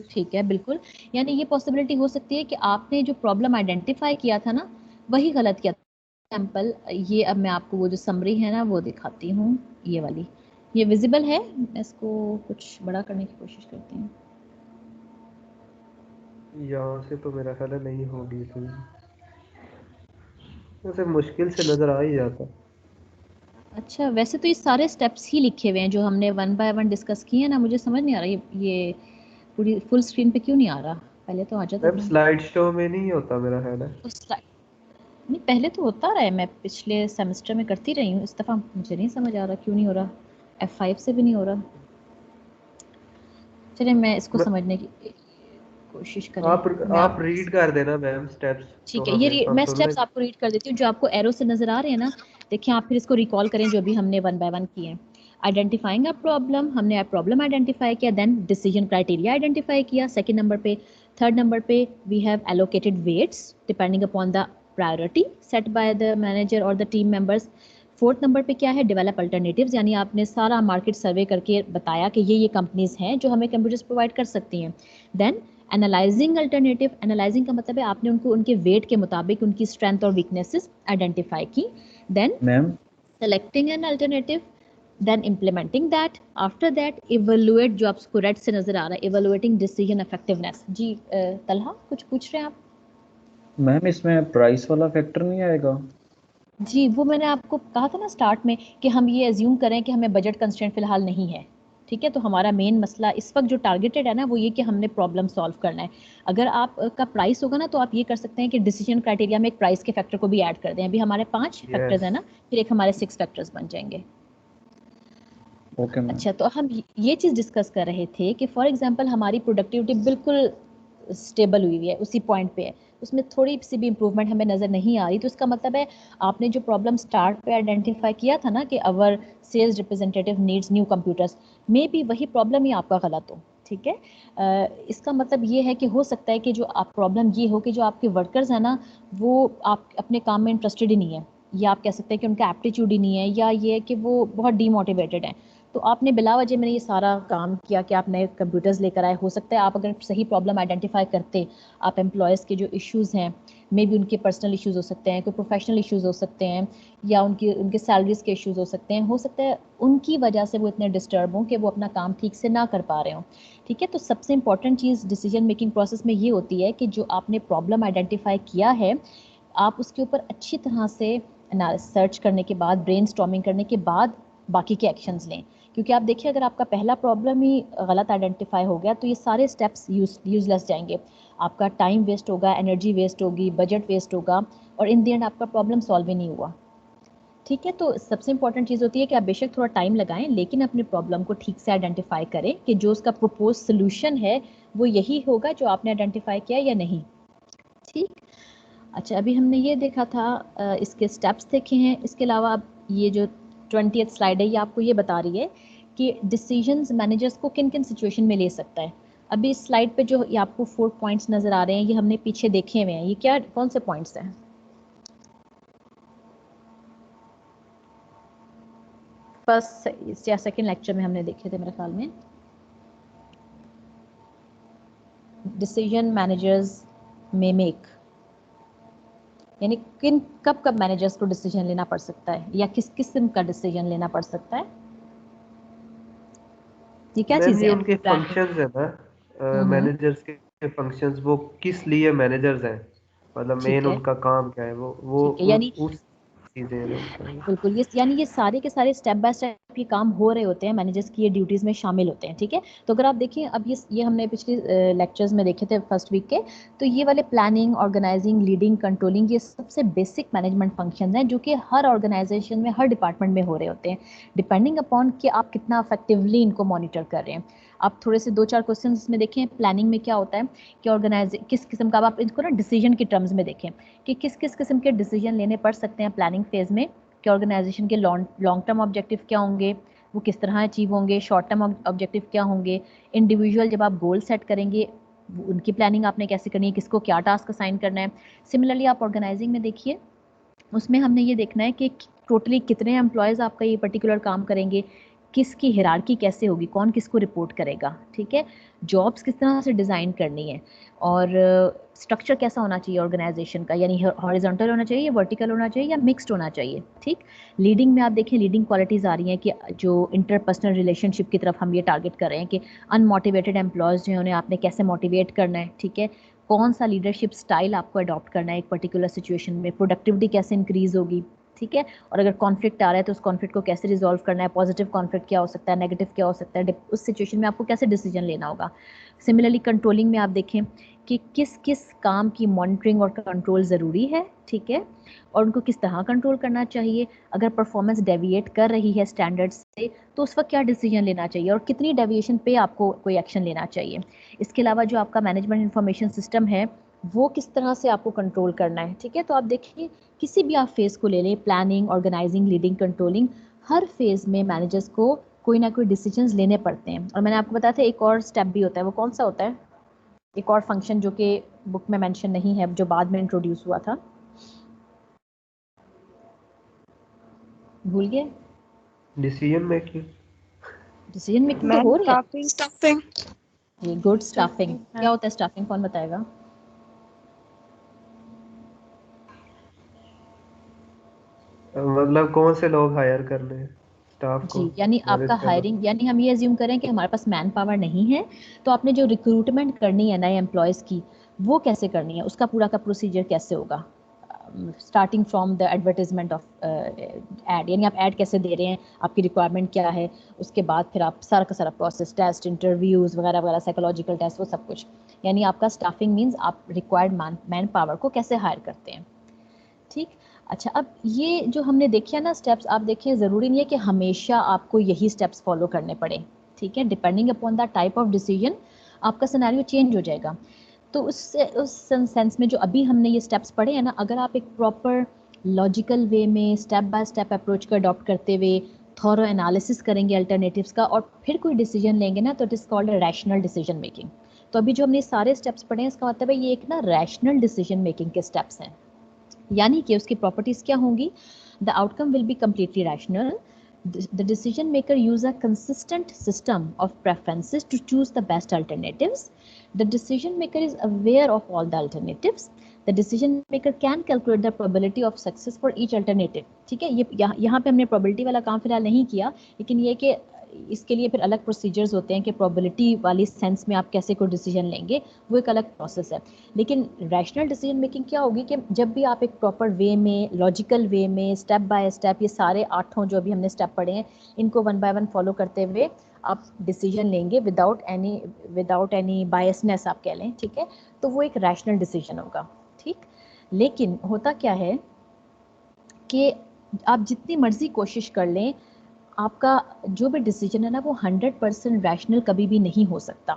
ठीक है, बिल्कुल, यानी ये पॉसिबिलिटी हो सकती है कि आपने जो प्रॉब्लम आइडेंटिफाई किया था ना वही गलत किया। एग्जाम्पल ये, अब मैं आपको वो जो समरी है ना वो दिखाती हूँ, ये वाली, ये विजिबल है, मैं इसको कुछ बड़ा करने की कोशिश करती हूँ। यहाँ से तो मेरा ख्याल है नहीं होगी, वैसे मुश्किल से नजर आ ही जाता। अच्छा, वैसे तो ये सारे स्टेप्स ही लिखे हुए हैं जो हमने वन बाय वन डिस्कस किए हैं ना, मुझे समझ नहीं आ रहा ये पूरी फुल स्क्रीन पे क्यों नहीं आ रहा, पहले तो आ जाता था। स्लाइड शो में नहीं होता मेरा ख्याल है। तो नहीं, पहले तो होता रहा है, मैं पिछले सेमेस्टर में करती रही हूँ, इस दफ़ा मुझे नहीं समझ आ रहा क्यों नहीं हो रहा, F5 से भी नहीं हो रहा। चलिए मैं इसको समझने की कोशिश करें। आप रीड कर देना मैम स्टेप्स। ठीक है, ये मैं स्टेप्स आपको रीड कर देती हूँ जो आपको एरो से नज़र आ रहे हैं ना, देखिए आप फिर इसको रिकॉल करें जो भी हमने वन बाय वन किए हैं। आइडेंटिफाइंग अ प्रॉब्लम, हमने प्रॉब्लम आइडेंटिफाई किया, देन डिसीजन क्राइटेरिया आइडेंटिफाई किया सेकंड नंबर पे। थर्ड नंबर पे we have allocated weights depending upon the priority set by the manager और the team members. Fourth number पे क्या है, डेवलप अल्टरनेटिव्स, यानी आपने सारा मार्केट सर्वे करके बताया कि ये कंपनीज हैं जो हमें कंप्यूटर्स प्रोवाइड कर सकती हैं। देन एनालाइजिंग अल्टरनेटिव, एनालाइजिंग का मतलब है आपने उनको उनके वेट के मुताबिक उनकी स्ट्रेंथ और वीकनेसेस आइडेंटिफाई की। Then ma'am selecting an alternative, then implementing that, after that evaluate, जो आपको रेड से नजर आ रहा है, इवेलुएटिंग डिसीजन इफेक्टिवनेस। जी तलहा कुछ पूछ रहे हैं आप? मैम इसमें प्राइस वाला फैक्टर नहीं आएगा? जी वो मैंने आपको कहा था ना स्टार्ट में कि हम ये एज्यूम करें कि हमें बजट कंस्ट्रेंट फिलहाल नहीं है, ठीक है, तो हमारा मेन मसला इस वक्त जो टारगेटेड है ना वो ये कि हमने प्रॉब्लम सॉल्व करना है। अगर आप का प्राइस होगा ना तो आप ये कर सकते हैं कि डिसीजन क्राइटेरिया में एक प्राइस के फैक्टर को भी ऐड कर दें। अभी हमारे 5 फैक्टर्स है ना, फिर एक हमारे 6 फैक्टर्स बन जाएंगे। ओके। अच्छा, तो हम ये चीज़ डिस्कस कर रहे थे कि फॉर एग्जांपल हमारी प्रोडक्टिविटी बिल्कुल स्टेबल हुई है, उसी पॉइंट पे है, उसमें थोड़ी सी भी इम्प्रूवमेंट हमें नज़र नहीं आ रही, तो इसका मतलब है आपने जो प्रॉब्लम स्टार्ट पे आइडेंटिफाई किया था ना कि our sales representative needs new computers, may be वही प्रॉब्लम ही आपका गलत हो, ठीक है। इसका मतलब ये है कि हो सकता है कि जो आप प्रॉब्लम ये हो कि जो आपके वर्कर्स हैं ना वो आप अपने काम में इंटरेस्टेड ही नहीं है, या आप कह सकते हैं कि उनका एप्टीट्यूड ही नहीं है, या ये है कि वो बहुत डीमोटिवेटेड हैं। तो आपने बिला वजह मैंने ये सारा काम किया कि आप नए कंप्यूटर्स लेकर आए। हो सकता है आप अगर सही प्रॉब्लम आइडेंटिफाई करते, आप एम्प्लॉयज़ के जो इश्यूज़ हैं, मे बी उनके पर्सनल इश्यूज़ हो सकते हैं, कोई प्रोफेशनल इश्यूज़ हो सकते हैं, या उनके सैलरीज के इश्यूज़ हो सकते हैं, हो सकता है उनकी वजह से वो इतने डिस्टर्ब हों कि वो अपना काम ठीक से ना कर पा रहे हों। ठीक है, तो सबसे इंपॉर्टेंट चीज़ डिसीजन मेकिंग प्रोसेस में ये होती है कि जो आपने प्रॉब्लम आइडेंटिफाई किया है, आप उसके ऊपर अच्छी तरह से सर्च करने के बाद, ब्रेनस्टॉर्मिंग करने के बाद बाकी के एक्शंस लें। क्योंकि आप देखिए अगर आपका पहला प्रॉब्लम ही गलत आइडेंटिफाई हो गया तो ये सारे स्टेप्स यूजलेस जाएंगे, आपका टाइम वेस्ट होगा, एनर्जी वेस्ट होगी, बजट वेस्ट होगा, और इन द एंड आपका प्रॉब्लम सॉल्व ही नहीं हुआ। ठीक है, तो सबसे इंपॉर्टेंट चीज़ होती है कि आप बेशक थोड़ा टाइम लगाएं, लेकिन अपने प्रॉब्लम को ठीक से आइडेंटिफाई करें कि जो उसका प्रपोज सोल्यूशन है वो यही होगा जो आपने आइडेंटिफाई किया या नहीं। ठीक, अच्छा अभी हमने ये देखा था, इसके स्टेप्स देखे हैं। इसके अलावा अब ये जो 20th स्लाइड है ये आपको ये बता रही है कि डिसीजंस मैनेजर्स को किन किन सिचुएशन में ले सकता है। अभी इस स्लाइड पे जो ये आपको 4 पॉइंट्स नज़र आ रहे हैं, ये हमने पीछे देखे हुए हैं। ये क्या, कौन से पॉइंट्स हैं? फर्स्ट या सेकेंड लेक्चर में हमने देखे थे मेरे ख्याल में। डिसीजन मैनेजर्स में मेक, यानी कब मैनेजर्स को डिसीजन लेना पड़ सकता है, या किस किस्म का डिसीजन लेना पड़ सकता है। ये क्या चीज़ है? उनके फंक्शंस है ना, मैनेजर्स के फंक्शंस, वो किस लिए मैनेजर्स हैं, मतलब मेन उनका काम क्या है, वो यानी उस चीजें। बिल्कुल, ये सारे के सारे स्टेप बाय स्टेप ये काम हो रहे होते हैं, मैनेजर्स की ये ड्यूटीज़ में शामिल होते हैं। ठीक है, तो अगर आप देखिए अब ये हमने पिछले लेक्चर्स में देखे थे फर्स्ट वीक के, तो ये वाले प्लानिंग, ऑर्गेनाइजिंग, लीडिंग, कंट्रोलिंग, ये सबसे बेसिक मैनेजमेंट फंक्शन हैं जो कि हर ऑर्गेनाइजेशन में, हर डिपार्टमेंट में हो रहे होते हैं, डिपेंडिंग अपॉन कि आप कितना इफेक्टिवली इनको मॉनिटर कर रहे हैं। आप थोड़े से 2-4 क्वेश्चन इसमें देखें। प्लानिंग में क्या होता है कि किस किस्म का, आप इसको ना डिसीजन के टर्म्स में देखें कि किस किस किस्म के डिसीजन लेने पड़ सकते हैं प्लानिंग फेज में, कि ऑर्गेनाइजेशन के लॉन्ग टर्म ऑब्जेक्टिव क्या होंगे, वो किस तरह अचीव होंगे, शॉर्ट टर्म ऑब्जेक्टिव क्या होंगे, इंडिविजुअल जब आप गोल सेट करेंगे उनकी प्लानिंग आपने कैसे करनी है, किसको क्या टास्क असाइन करना है। सिमिलरली आप ऑर्गेनाइजिंग में देखिए, उसमें हमने ये देखना है कि टोटली कितने एम्प्लॉयज़ आपका ये पर्टिकुलर काम करेंगे, किसकी हिरार्की कैसे होगी, कौन किसको रिपोर्ट करेगा। ठीक है, जॉब्स किस तरह से डिज़ाइन करनी है, और स्ट्रक्चर कैसा होना चाहिए ऑर्गेनाइजेशन का, यानी हॉरिजॉन्टल होना चाहिए, वर्टिकल होना चाहिए, या मिक्स्ड होना चाहिए। ठीक, लीडिंग में आप देखें, लीडिंग क्वालिटीज़ आ रही हैं कि जो इंटरपर्सनल रिलेशनशिप की तरफ हम ये टारगेट कर रहे हैं कि अनमोटिवेटेड एम्प्लॉयज़ जो हैं उन्हें आपने कैसे मोटिवेट करना है। ठीक है, कौन सा लीडरशिप स्टाइल आपको अडॉप्ट करना है एक पर्टिकुलर सिचुएशन में, प्रोडक्टिविटी कैसे इंक्रीज़ होगी। ठीक है, और अगर कॉन्फ्लिक्ट आ रहा है तो उस कॉन्फ्लिक्ट को कैसे रिजॉल्व करना है, पॉजिटिव कॉन्फ्लिक्ट क्या हो सकता है, नेगेटिव क्या हो सकता है, उस सिचुएशन में आपको कैसे डिसीजन लेना होगा। सिमिलरली कंट्रोलिंग में आप देखें कि किस किस काम की मॉनिटरिंग और कंट्रोल ज़रूरी है। ठीक है, और उनको किस तरह कंट्रोल करना चाहिए, अगर परफॉर्मेंस डेविएट कर रही है स्टैंडर्ड से तो उस वक्त क्या डिसीजन लेना चाहिए, और कितनी डेविएशन पे आपको कोई एक्शन लेना चाहिए। इसके अलावा जो आपका मैनेजमेंट इंफॉर्मेशन सिस्टम है वो किस तरह से आपको कंट्रोल करना है। ठीक है, तो आप देखिए किसी भी आप फेज़ को ले लें, प्लानिंग, ऑर्गेनाइजिंग, लीडिंग, कंट्रोलिंग, हर फेज़ में मैनेजर्स को कोई ना कोई डिसीजंस लेने पड़ते हैं। और मैंने आपको बताया था एक और स्टेप भी होता है, वो कौन सा होता है, एक और फंक्शन जो कि बुक में मेंशन नहीं है, जो बाद में इंट्रोड्यूस हुआ था, भूल गए। डिसीजन मेकिंग तो हो रही है। स्टाफिंग, ये गुड स्टाफिंग। क्या होता है स्टाफिंग, कौन बताएगा? मतलब कौन से लोग हायर करने हैं स्टाफ को जी, यानी आपका हायरिंग, यानी हम ये अज्यूम करें कि हमारे पास मैन पावर नहीं है, तो आपने जो रिक्रूटमेंट करनी है नए एम्प्लॉयज़ की, वो कैसे करनी है, उसका पूरा का प्रोसीजर कैसे होगा। Starting from the advertisement of ad, यानी आप ऐड कैसे दे रहे हैं, आपकी रिक्वायरमेंट क्या है, उसके बाद फिर आप सारा का सारा प्रोसेस, टेस्ट, इंटरव्यूज़ वगैरह वगैरह, साइकोलॉजिकल टेस्ट, वो सब कुछ। यानी आपका स्टाफिंग मीन्स आप रिक्वायर्ड मैन पावर को कैसे हायर करते हैं। ठीक, अच्छा अब ये जो हमने देखे ना स्टेप्स, आप देखिए ज़रूरी नहीं है कि हमेशा आपको यही स्टेप्स फॉलो करने पड़े। ठीक है, depending upon the type of decision आपका सिनेरियो चेंज हो जाएगा। तो उस सेंस में जो अभी हमने ये स्टेप्स पढ़े हैं ना, अगर आप एक प्रॉपर लॉजिकल वे में स्टेप बाय स्टेप अप्रोच को अडॉप्ट करते हुए थॉरो एनालिसिस करेंगे अल्टरनेटिव्स का और फिर कोई डिसीजन लेंगे ना, तो it is called rational decision making. तो अभी जो हमने सारे स्टेप्स पढ़े हैं इसका मतलब है ये एक ना रैशनल डिसीजन मेकिंग के स्टेप्स हैं, यानी कि उसकी प्रॉपर्टीज़ क्या होंगी, the outcome will be completely rational, The decision maker use a consistent system of preferences to choose the best alternatives. The decision maker is aware of all the alternatives. The decision maker can calculate the probability of success for each alternative. ठीक है, ये यहाँ पे हमने probability वाला काम फिलहाल नहीं किया, लेकिन ये कि इसके लिए फिर अलग प्रोसीजर्स होते हैं कि प्रोबेबिलिटी वाली सेंस में आप कैसे कोई डिसीजन लेंगे, वो एक अलग प्रोसेस है। लेकिन रैशनल डिसीजन मेकिंग क्या होगी कि जब भी आप एक प्रॉपर वे में, लॉजिकल वे में, स्टेप बाय स्टेप, ये सारे 8 जो भी हमने स्टेप पढ़े हैं, इनको 1 बाय 1 फॉलो करते हुए आप डिसीजन लेंगे विदाउट एनी बायसनेस आप कह लें, ठीक है, तो वो एक रैशनल डिसीजन होगा। ठीक, लेकिन होता क्या है कि आप जितनी मर्जी कोशिश कर लें, आपका जो भी डिसीजन है ना वो 100% रैशनल कभी भी नहीं हो सकता।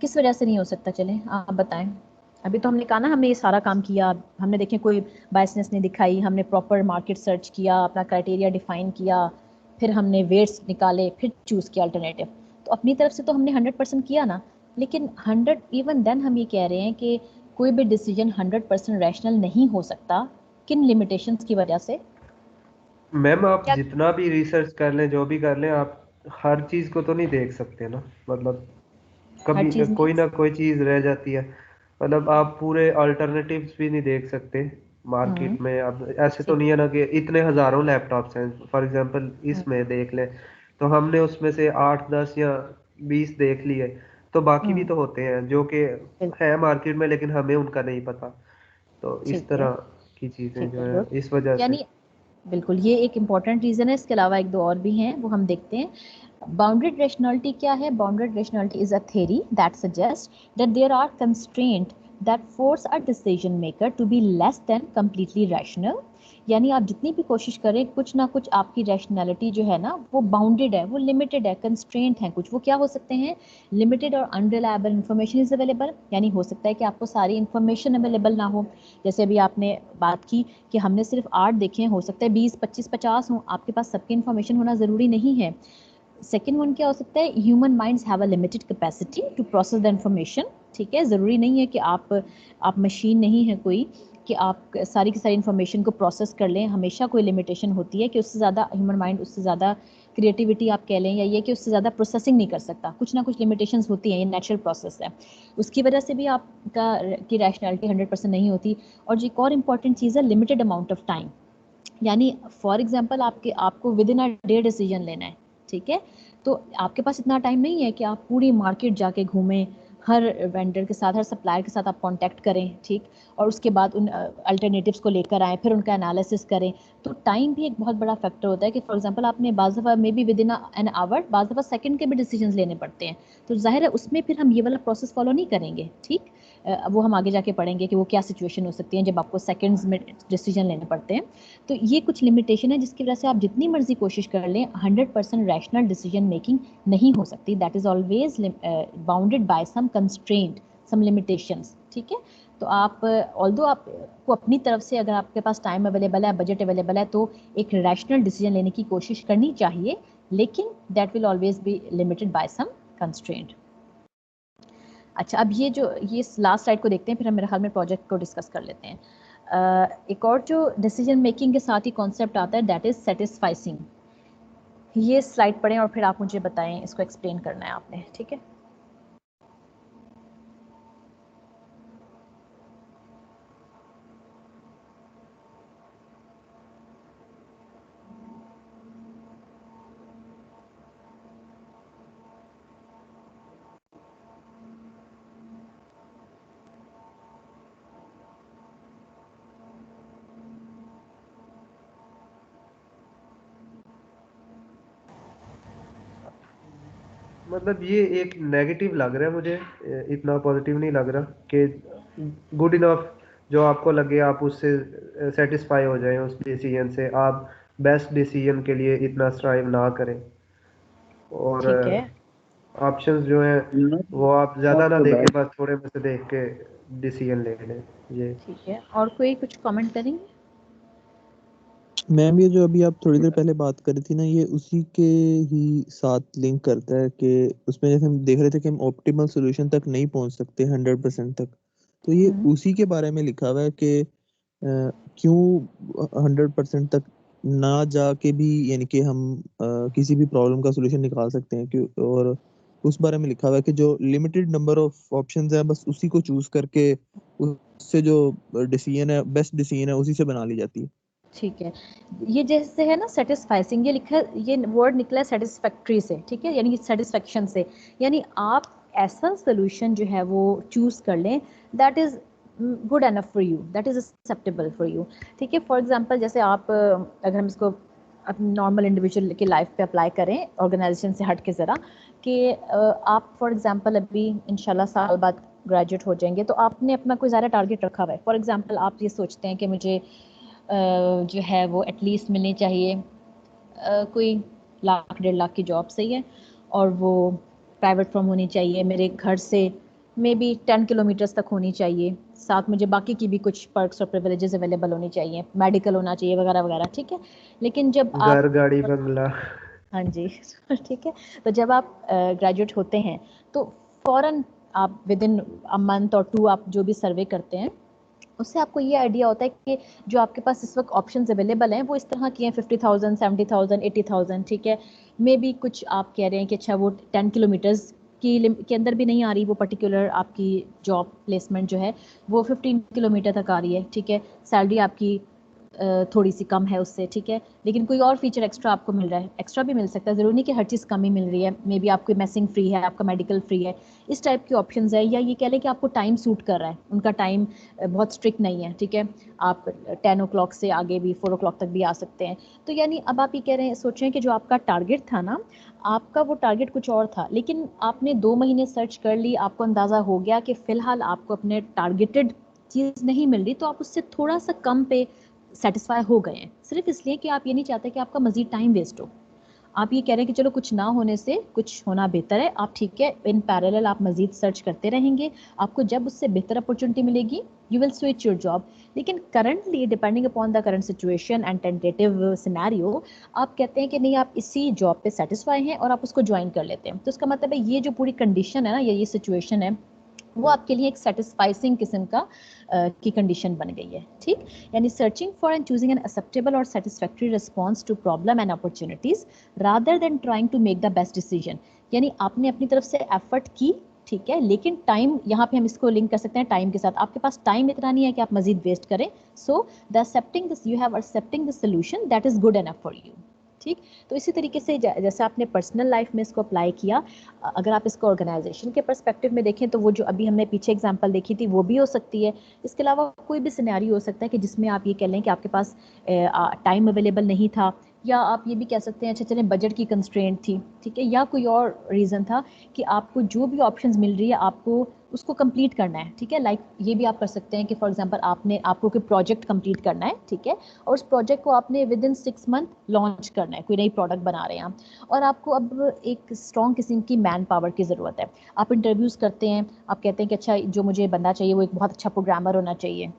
किस वजह से नहीं हो सकता, चलें आप बताएं। अभी तो हमने कहा ना, हमने ये सारा काम किया, हमने देखें कोई बायसनेस नहीं दिखाई, हमने प्रॉपर मार्केट सर्च किया, अपना क्राइटेरिया डिफाइन किया, फिर हमने वेट्स निकाले, फिर चूज़ किया अल्टरनेटिव। तो अपनी तरफ से तो हमने 100% किया ना, लेकिन 100 इवन देन हम ये कह रहे हैं कि कोई भी डिसीजन 100% रैशनल नहीं हो सकता। किन लिमिटेशंस की वजह से? मैम आप जितना भी रिसर्च कर लें, जो भी कर लें, आप हर चीज को तो नहीं देख सकते ना, मतलब कभी कोई ना कोई चीज रह जाती है। मतलब आप पूरे अल्टरनेटिव्स भी नहीं देख सकते मार्केट में। अब ऐसे तो नहीं है ना कि इतने हजारों लैपटॉप्स हैं, फॉर एग्जांपल इसमें देख लें तो हमने उसमें से 8, 10 या 20 देख लिए, तो बाकी भी तो होते हैं जो कि है मार्केट में, लेकिन हमें उनका नहीं पता। तो इस तरह की चीजें जो है इस वजह से बिल्कुल, ये एक इम्पॉर्टेंट रीज़न है। इसके अलावा 1-2 और भी हैं, वो हम देखते हैं। बाउंडेड रैशनैलिटी क्या है? Bounded rationality is a theory that suggest that there are constraint that force a decision maker to be less than completely rational. यानी आप जितनी भी कोशिश करें, कुछ ना कुछ आपकी रैशनैलिटी जो है ना वो बाउंडेड है, वो लिमिटेड है, कंस्ट्रेंट है कुछ। वो क्या हो सकते हैं? लिमिटेड और अनरिलायबल इन्फॉर्मेशन इज अवेलेबल, यानी हो सकता है कि आपको सारी इन्फॉर्मेशन अवेलेबल ना हो। जैसे अभी आपने बात की कि हमने सिर्फ 8 देखे हैं, हो सकता है 20, 25, 50 हों, आपके पास सबकी इन्फॉर्मेशन होना ज़रूरी नहीं है। सेकेंड वन क्या हो सकता है? Human minds have a limited capacity to process the information. ठीक है, ज़रूरी नहीं है कि आप मशीन नहीं है कोई कि आप सारी की सारी इन्फॉर्मेशन को प्रोसेस कर लें। हमेशा कोई लिमिटेशन होती है कि उससे ज़्यादा ह्यूमन माइंड, उससे ज़्यादा क्रिएटिविटी आप कह लें, या ये कि उससे ज़्यादा प्रोसेसिंग नहीं कर सकता। कुछ ना कुछ लिमिटेशंस होती हैं, ये नेचुरल प्रोसेस है। उसकी वजह से भी आपका की रैशनैलिटी 100% नहीं होती। और जो एक और इम्पॉर्टेंट चीज़ है, लिमिटेड अमाउंट ऑफ टाइम। यानी फॉर एग्जांपल आपको with in a day decision लेना है, ठीक है, तो आपके पास इतना टाइम नहीं है कि आप पूरी मार्केट जाके घूमें, हर वेंडर के साथ, हर सप्लायर के साथ आप कांटेक्ट करें, ठीक, और उसके बाद उन अल्टरनेटिव्स को लेकर आएँ, फिर उनका एनालिसिस करें। तो टाइम भी एक बहुत बड़ा फैक्टर होता है कि फॉर एग्जांपल आपने बाज़ दफ़ा may be with in an hour, बाज़ दफ़ा सेकंड के भी डिसीजंस लेने पड़ते हैं। तो ज़ाहिर है उसमें फिर हम ये वाला प्रोसेस फॉलो नहीं करेंगे, ठीक। वो हम आगे जाके पढ़ेंगे कि वो क्या सिचुएशन हो सकती है जब आपको सेकंड्स में डिसीजन लेने पड़ते हैं। तो ये कुछ लिमिटेशन है जिसकी वजह से आप जितनी मर्जी कोशिश कर लें, 100% रैशनल डिसीजन मेकिंग नहीं हो सकती। That is always bounded by some constraint, some limitations, ठीक है। तो आप ऑल्दो आपको अपनी तरफ से, अगर आपके पास टाइम अवेलेबल है, बजट अवेलेबल है, तो एक रैशनल डिसीजन लेने की कोशिश करनी चाहिए, लेकिन that will always be limited by some constraint. अच्छा, अब ये लास्ट स्लाइड को देखते हैं, फिर हम मेरे ख्याल में प्रोजेक्ट को डिस्कस कर लेते हैं। एक और जो डिसीजन मेकिंग के साथ ही कॉन्सेप्ट आता है, दैट इज़ सेटिस्फाइसिंग। ये स्लाइड पढ़ें और फिर आप मुझे बताएं, इसको एक्सप्लेन करना है आपने, ठीक है। मतलब ये एक नेगेटिव लग रहा है मुझे, इतना पॉजिटिव नहीं लग रहा कि गुड इनफ जो आपको लगे आप उससे सेटिस्फाई हो जाएं, उस डिसीजन से। आप बेस्ट डिसीजन के लिए इतना स्ट्राइव ना करें, और ऑप्शंस जो हैं वो आप ज़्यादा ना देखें, बस थोड़े में से देख के डिसीजन ले लें। ये ठीक है। और कोई कुछ कमेंट करेंगे? मैम, ये जो अभी आप थोड़ी देर पहले बात कर रही थी ना, ये उसी के ही साथ लिंक करता है कि उसमें जैसे हम देख रहे थे कि हम ऑप्टिमल सॉल्यूशन तक नहीं पहुंच सकते 100% तक, तो ये उसी के बारे में लिखा हुआ है कि क्यों 100% तक ना जाके भी यानी कि हम किसी भी प्रॉब्लम का सॉल्यूशन निकाल सकते हैं कि और उस बारे में लिखा हुआ है कि जो लिमिटेड नंबर ऑफ ऑप्शंस है बस उसी को चूज करके उससे जो डिसीजन है बेस्ट डिसीजन है उसी से बना ली जाती है। ठीक है, ये जैसे है ना सेटिस्फाइसिंग, ये लिखा है, ये वर्ड निकला है सेटिस्फैक्ट्री से, ठीक है, यानी सेटिस्फेक्शन से, यानी आप ऐसा सोल्यूशन जो है वो चूज कर लें that is good enough for you, that is acceptable for you. ठीक है, फॉर एग्जांपल जैसे आप अगर हम इसको अपनी नॉर्मल इंडिविजुअल की लाइफ पे अप्लाई करें, ऑर्गेनाइजेशन से हट के ज़रा, कि आप फॉर एग्जांपल अभी इंशाल्लाह साल बाद ग्रेजुएट हो जाएंगे, तो आपने अपना कोई ज़्यादा टारगेट रखा हुआ है। फॉर एग्जांपल आप ये सोचते हैं कि मुझे जो है वो एटलीस्ट मिलनी चाहिए कोई 1,00,000-1.5 लाख की जॉब सही है, और वो प्राइवेट फर्म होनी चाहिए, मेरे घर से मे बी 10 किलोमीटर्स तक होनी चाहिए, साथ मुझे बाकी की भी कुछ पर्क्स और प्रिविलेजेस अवेलेबल होनी चाहिए, मेडिकल होना चाहिए वगैरह वगैरह। ठीक है, लेकिन जब आप घर गाड़ी बंगला। हाँ जी ठीक है, तो जब आप ग्रेजुएट होते हैं तो फ़ौरन आप विद इन अ मंथ और 2 आप जो भी सर्वे करते हैं उससे आपको ये आइडिया होता है कि जो आपके पास इस वक्त ऑप्शंस अवेलेबल हैं वो इस तरह की हैं, 50,000, 70,000, 80,000। ठीक है, मे बी कुछ आप कह रहे हैं कि अच्छा वो 10 किलोमीटर्स के अंदर भी नहीं आ रही वो पर्टिकुलर आपकी जॉब प्लेसमेंट जो है, वो 15 किलोमीटर तक आ रही है। ठीक है, सैलरी आपकी थोड़ी सी कम है उससे, ठीक है, लेकिन कोई और फीचर एक्स्ट्रा आपको मिल रहा है, एक्स्ट्रा भी मिल सकता है, ज़रूरी नहीं कि हर चीज़ कम ही मिल रही है, मे बी आपको मेसिंग फ्री है, आपका मेडिकल फ्री है, इस टाइप की ऑप्शंस है। या ये कह लें कि आपको टाइम सूट कर रहा है, उनका टाइम बहुत स्ट्रिक्ट नहीं है, ठीक है, आप 10 o'clock से आगे भी 4 o'clock तक भी आ सकते हैं। तो यानी अब आप ये कह रहे हैं, सोच रहे हैं कि जो आपका टारगेट था ना, आपका वो टारगेट कुछ और था, लेकिन आपने 2 महीने सर्च कर ली, आपको अंदाज़ा हो गया कि फ़िलहाल आपको अपने टारगेटेड चीज़ नहीं मिल रही, तो आप उससे थोड़ा सा कम पे सेटिस्फाई हो गए हैं, सिर्फ इसलिए कि आप ये नहीं चाहते कि आपका मज़ीद टाइम वेस्ट हो। आप ये कह रहे हैं कि चलो कुछ ना होने से कुछ होना बेहतर है, आप ठीक है इन पैरेलल आप मज़ीद सर्च करते रहेंगे, आपको जब उससे बेहतर अपॉर्चुनिटी मिलेगी you will switch your job. लेकिन currently depending upon the current situation and tentative scenario, आप कहते हैं कि नहीं आप इसी जॉब पे सेटिस्फाई हैं और आप उसको ज्वाइन कर लेते हैं। तो इसका मतलब है ये जो पूरी कंडीशन है ना, ये सिचुएशन है, वो आपके लिए एक सेटिस्फाइसिंग किस्म का की कंडीशन बन गई है। ठीक, यानी searching for and choosing an acceptable or satisfactory response to problem and opportunities rather than trying to make the best decision. यानी आपने अपनी तरफ से एफर्ट की, ठीक है, लेकिन टाइम, यहाँ पे हम इसको लिंक कर सकते हैं टाइम के साथ, आपके पास टाइम इतना नहीं है कि आप मजीद वेस्ट करें। So the accepting this, you have accepting the solution that is good enough for you. ठीक, तो इसी तरीके से जैसे आपने पर्सनल लाइफ में इसको अप्लाई किया, अगर आप इसको ऑर्गेनाइजेशन के पर्सपेक्टिव में देखें तो वो जो अभी हमने पीछे एग्जांपल देखी थी वो भी हो सकती है। इसके अलावा कोई भी सिनेरियो हो सकता है कि जिसमें आप ये कह लें कि आपके पास टाइम अवेलेबल नहीं था, या आप ये भी कह सकते हैं अच्छा चलें बजट की कंस्ट्रेंट थी, ठीक है, या कोई और रीज़न था कि आपको जो भी ऑप्शंस मिल रही है आपको उसको कंप्लीट करना है। ठीक है, लाइक ये भी आप कर सकते हैं कि फॉर एग्जांपल आपको कोई प्रोजेक्ट कंप्लीट करना है, ठीक है, और उस प्रोजेक्ट को आपने विद इन 6 मंथ लॉन्च करना है, कोई नई प्रोडक्ट बना रहे हैं आप, और आपको अब एक स्ट्रॉन्ग किस्म की मैन पावर की ज़रूरत है। आप इंटरव्यूज़ करते हैं, आप कहते हैं कि अच्छा जो मुझे बंदा चाहिए वो एक बहुत अच्छा प्रोग्रामर होना चाहिए,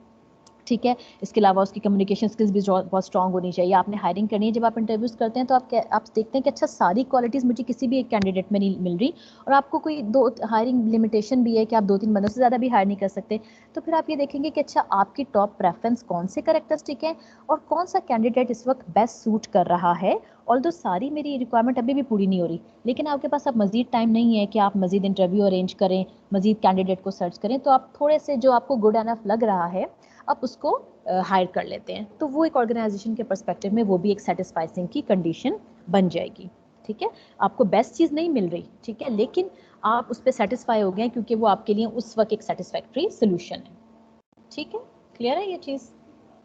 ठीक है, इसके अलावा उसकी कम्युनिकेशन स्किल्स भी बहुत स्ट्रांग होनी चाहिए। आपने हायरिंग करनी है, जब आप इंटरव्यूज़ करते हैं तो आप देखते हैं कि अच्छा सारी क्वालिटीज़ मुझे किसी भी एक कैंडिडेट में नहीं मिल रही, और आपको कोई दो हायरिंग लिमिटेशन भी है कि आप 2-3 बंदों से ज़्यादा भी हायर नहीं कर सकते। तो फिर आप ये देखेंगे कि अच्छा आपकी टॉप प्रेफरेंस कौन से कैरेक्टरिस्टिक है और कौन सा कैंडिडेट इस वक्त बेस्ट सूट कर रहा है। ऑल्दो सारी मेरी रिक्वायरमेंट अभी भी पूरी नहीं हो रही, लेकिन आपके पास अब मज़ीद टाइम नहीं है कि आप मज़ीद इंटरव्यू अरेंज करें, मज़ीद कैंडिडेट को सर्च करें, तो आप थोड़े से जो आपको गुड एनफ लग रहा है आप उसको हायर कर लेते हैं। तो वो एक ऑर्गेनाइजेशन के पर्सपेक्टिव में वो भी एक सेटिस्फाइसिंग की कंडीशन बन जाएगी। ठीक है, आपको बेस्ट चीज़ नहीं मिल रही, ठीक है, लेकिन आप उस पर सेटिस्फाई हो गए क्योंकि वो आपके लिए उस वक्त एक सेटिस्फैक्ट्री सोल्यूशन है। ठीक है, क्लियर है ये चीज़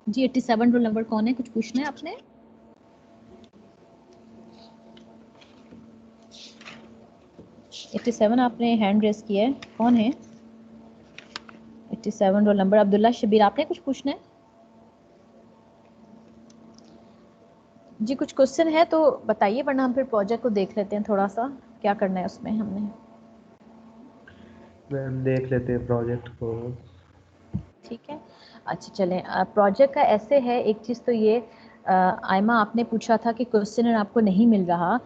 जी। 87 रोल नंबर कौन है, कुछ पूछना है आपने? आपने हैंड रेस किया है, कौन है 87 रोल नंबर? अब्दुल्ला शबीर, आपने कुछ पूछना है जी? कुछ क्वेश्चन है तो बताइए, वरना हम फिर प्रोजेक्ट को देख लेते हैं, थोड़ा सा क्या करना है उसमें हमने। मैम देख लेते हैं प्रोजेक्ट को। ठीक है, अच्छा चलें, प्रोजेक्ट का ऐसे है, एक चीज़ तो ये आयमा आपने पूछा था कि क्वेश्चन आपको नहीं मिल रहा,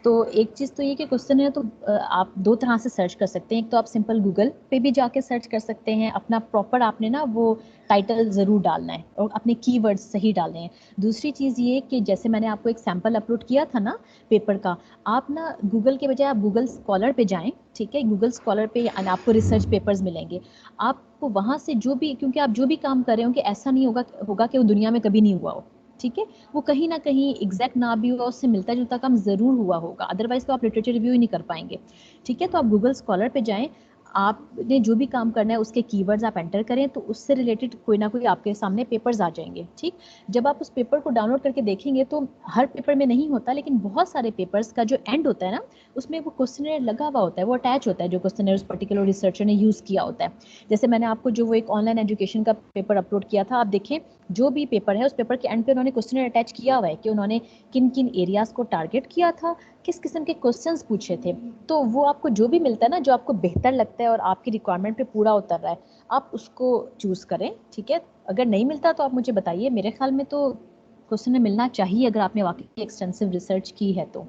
तो एक चीज़ तो ये कि क्वेश्चन है तो आप दो तरह से सर्च कर सकते हैं। एक तो आप सिंपल गूगल पे भी जाके सर्च कर सकते हैं, अपना प्रॉपर आपने ना वो टाइटल ज़रूर डालना है और अपने कीवर्ड्स सही डालने हैं। दूसरी चीज़ ये कि जैसे मैंने आपको एक सैम्पल अपलोड किया था ना पेपर का, आप ना गूगल के बजाय आप गूगल स्कॉलर पे जाएं, ठीक है। गूगल स्कॉलर पे आपको रिसर्च पेपर्स मिलेंगे, आपको वहाँ से जो भी, क्योंकि आप जो भी काम कर रहे होंगे ऐसा नहीं होगा कि वो दुनिया में कभी नहीं हुआ हो, ठीक है। वो कहीं ना कहीं एग्जैक्ट ना भी हुआ, उससे मिलता जुलता काम ज़रूर हुआ होगा, अदरवाइज तो आप लिटरेचर रिव्यू ही नहीं कर पाएंगे, ठीक है। तो आप गूगल स्कॉलर पे जाएं, आपने जो भी काम करना है उसके कीवर्ड्स आप एंटर करें, तो उससे रिलेटेड कोई ना कोई आपके सामने पेपर्स आ जाएंगे, ठीक। जब आप उस पेपर को डाउनलोड करके देखेंगे तो हर पेपर में नहीं होता, लेकिन बहुत सारे पेपर्स का जो एंड होता है ना, उसमें वो क्वेश्चनर लगा हुआ होता है, वो अटैच होता है जो क्वेश्चनर उस पर्टिकुलर रिसर्चर ने यूज़ किया होता है। जैसे मैंने आपको जो वो एक ऑनलाइन एजुकेशन का पेपर अपलोड किया था, आप देखें जो भी पेपर है उस पेपर के एंड पे उन्होंने क्वेश्चनर अटैच किया हुआ है कि उन्होंने किन किन एरियाज को टारगेट किया था, किस किस्म के क्वेश्चंस पूछे थे। तो वो आपको जो भी मिलता है ना, जो आपको बेहतर लगता है और आपकी रिक्वायरमेंट पे पूरा उतर रहा है, आप उसको चूज़ करें, ठीक है। अगर नहीं मिलता तो आप मुझे बताइए, मेरे ख्याल में तो क्वेश्चन मिलना चाहिए अगर आपने वाकई एक्सटेंसिव रिसर्च की है तो,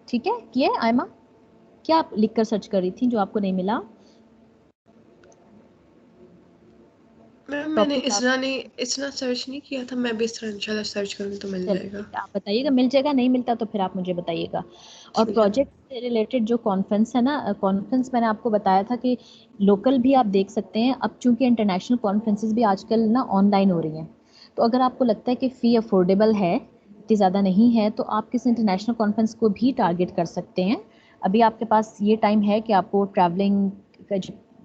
ठीक है। किए आयमा, क्या आप लिख कर सर्च कर रही थी जो आपको नहीं मिला? मैंने इतना सर्च नहीं किया था, मैं भी इस तरह इंशाल्लाह सर्च करूँगी तो मिल जाएगा। आप बताइएगा, मिल जाएगा, नहीं मिलता तो फिर आप मुझे बताइएगा। और प्रोजेक्ट से रिलेटेड जो कॉन्फ्रेंस है ना, कॉन्फ्रेंस मैंने आपको बताया था कि लोकल भी आप देख सकते हैं। अब चूंकि इंटरनेशनल कॉन्फ्रेंसेस भी आजकल ना ऑनलाइन हो रही हैं, तो अगर आपको लगता है कि फ़ी अफोर्डेबल है, इतनी ज़्यादा नहीं है, तो आप किसी इंटरनेशनल कॉन्फ्रेंस को भी टारगेट कर सकते हैं। अभी आपके पास ये टाइम है कि आपको ट्रैवलिंग का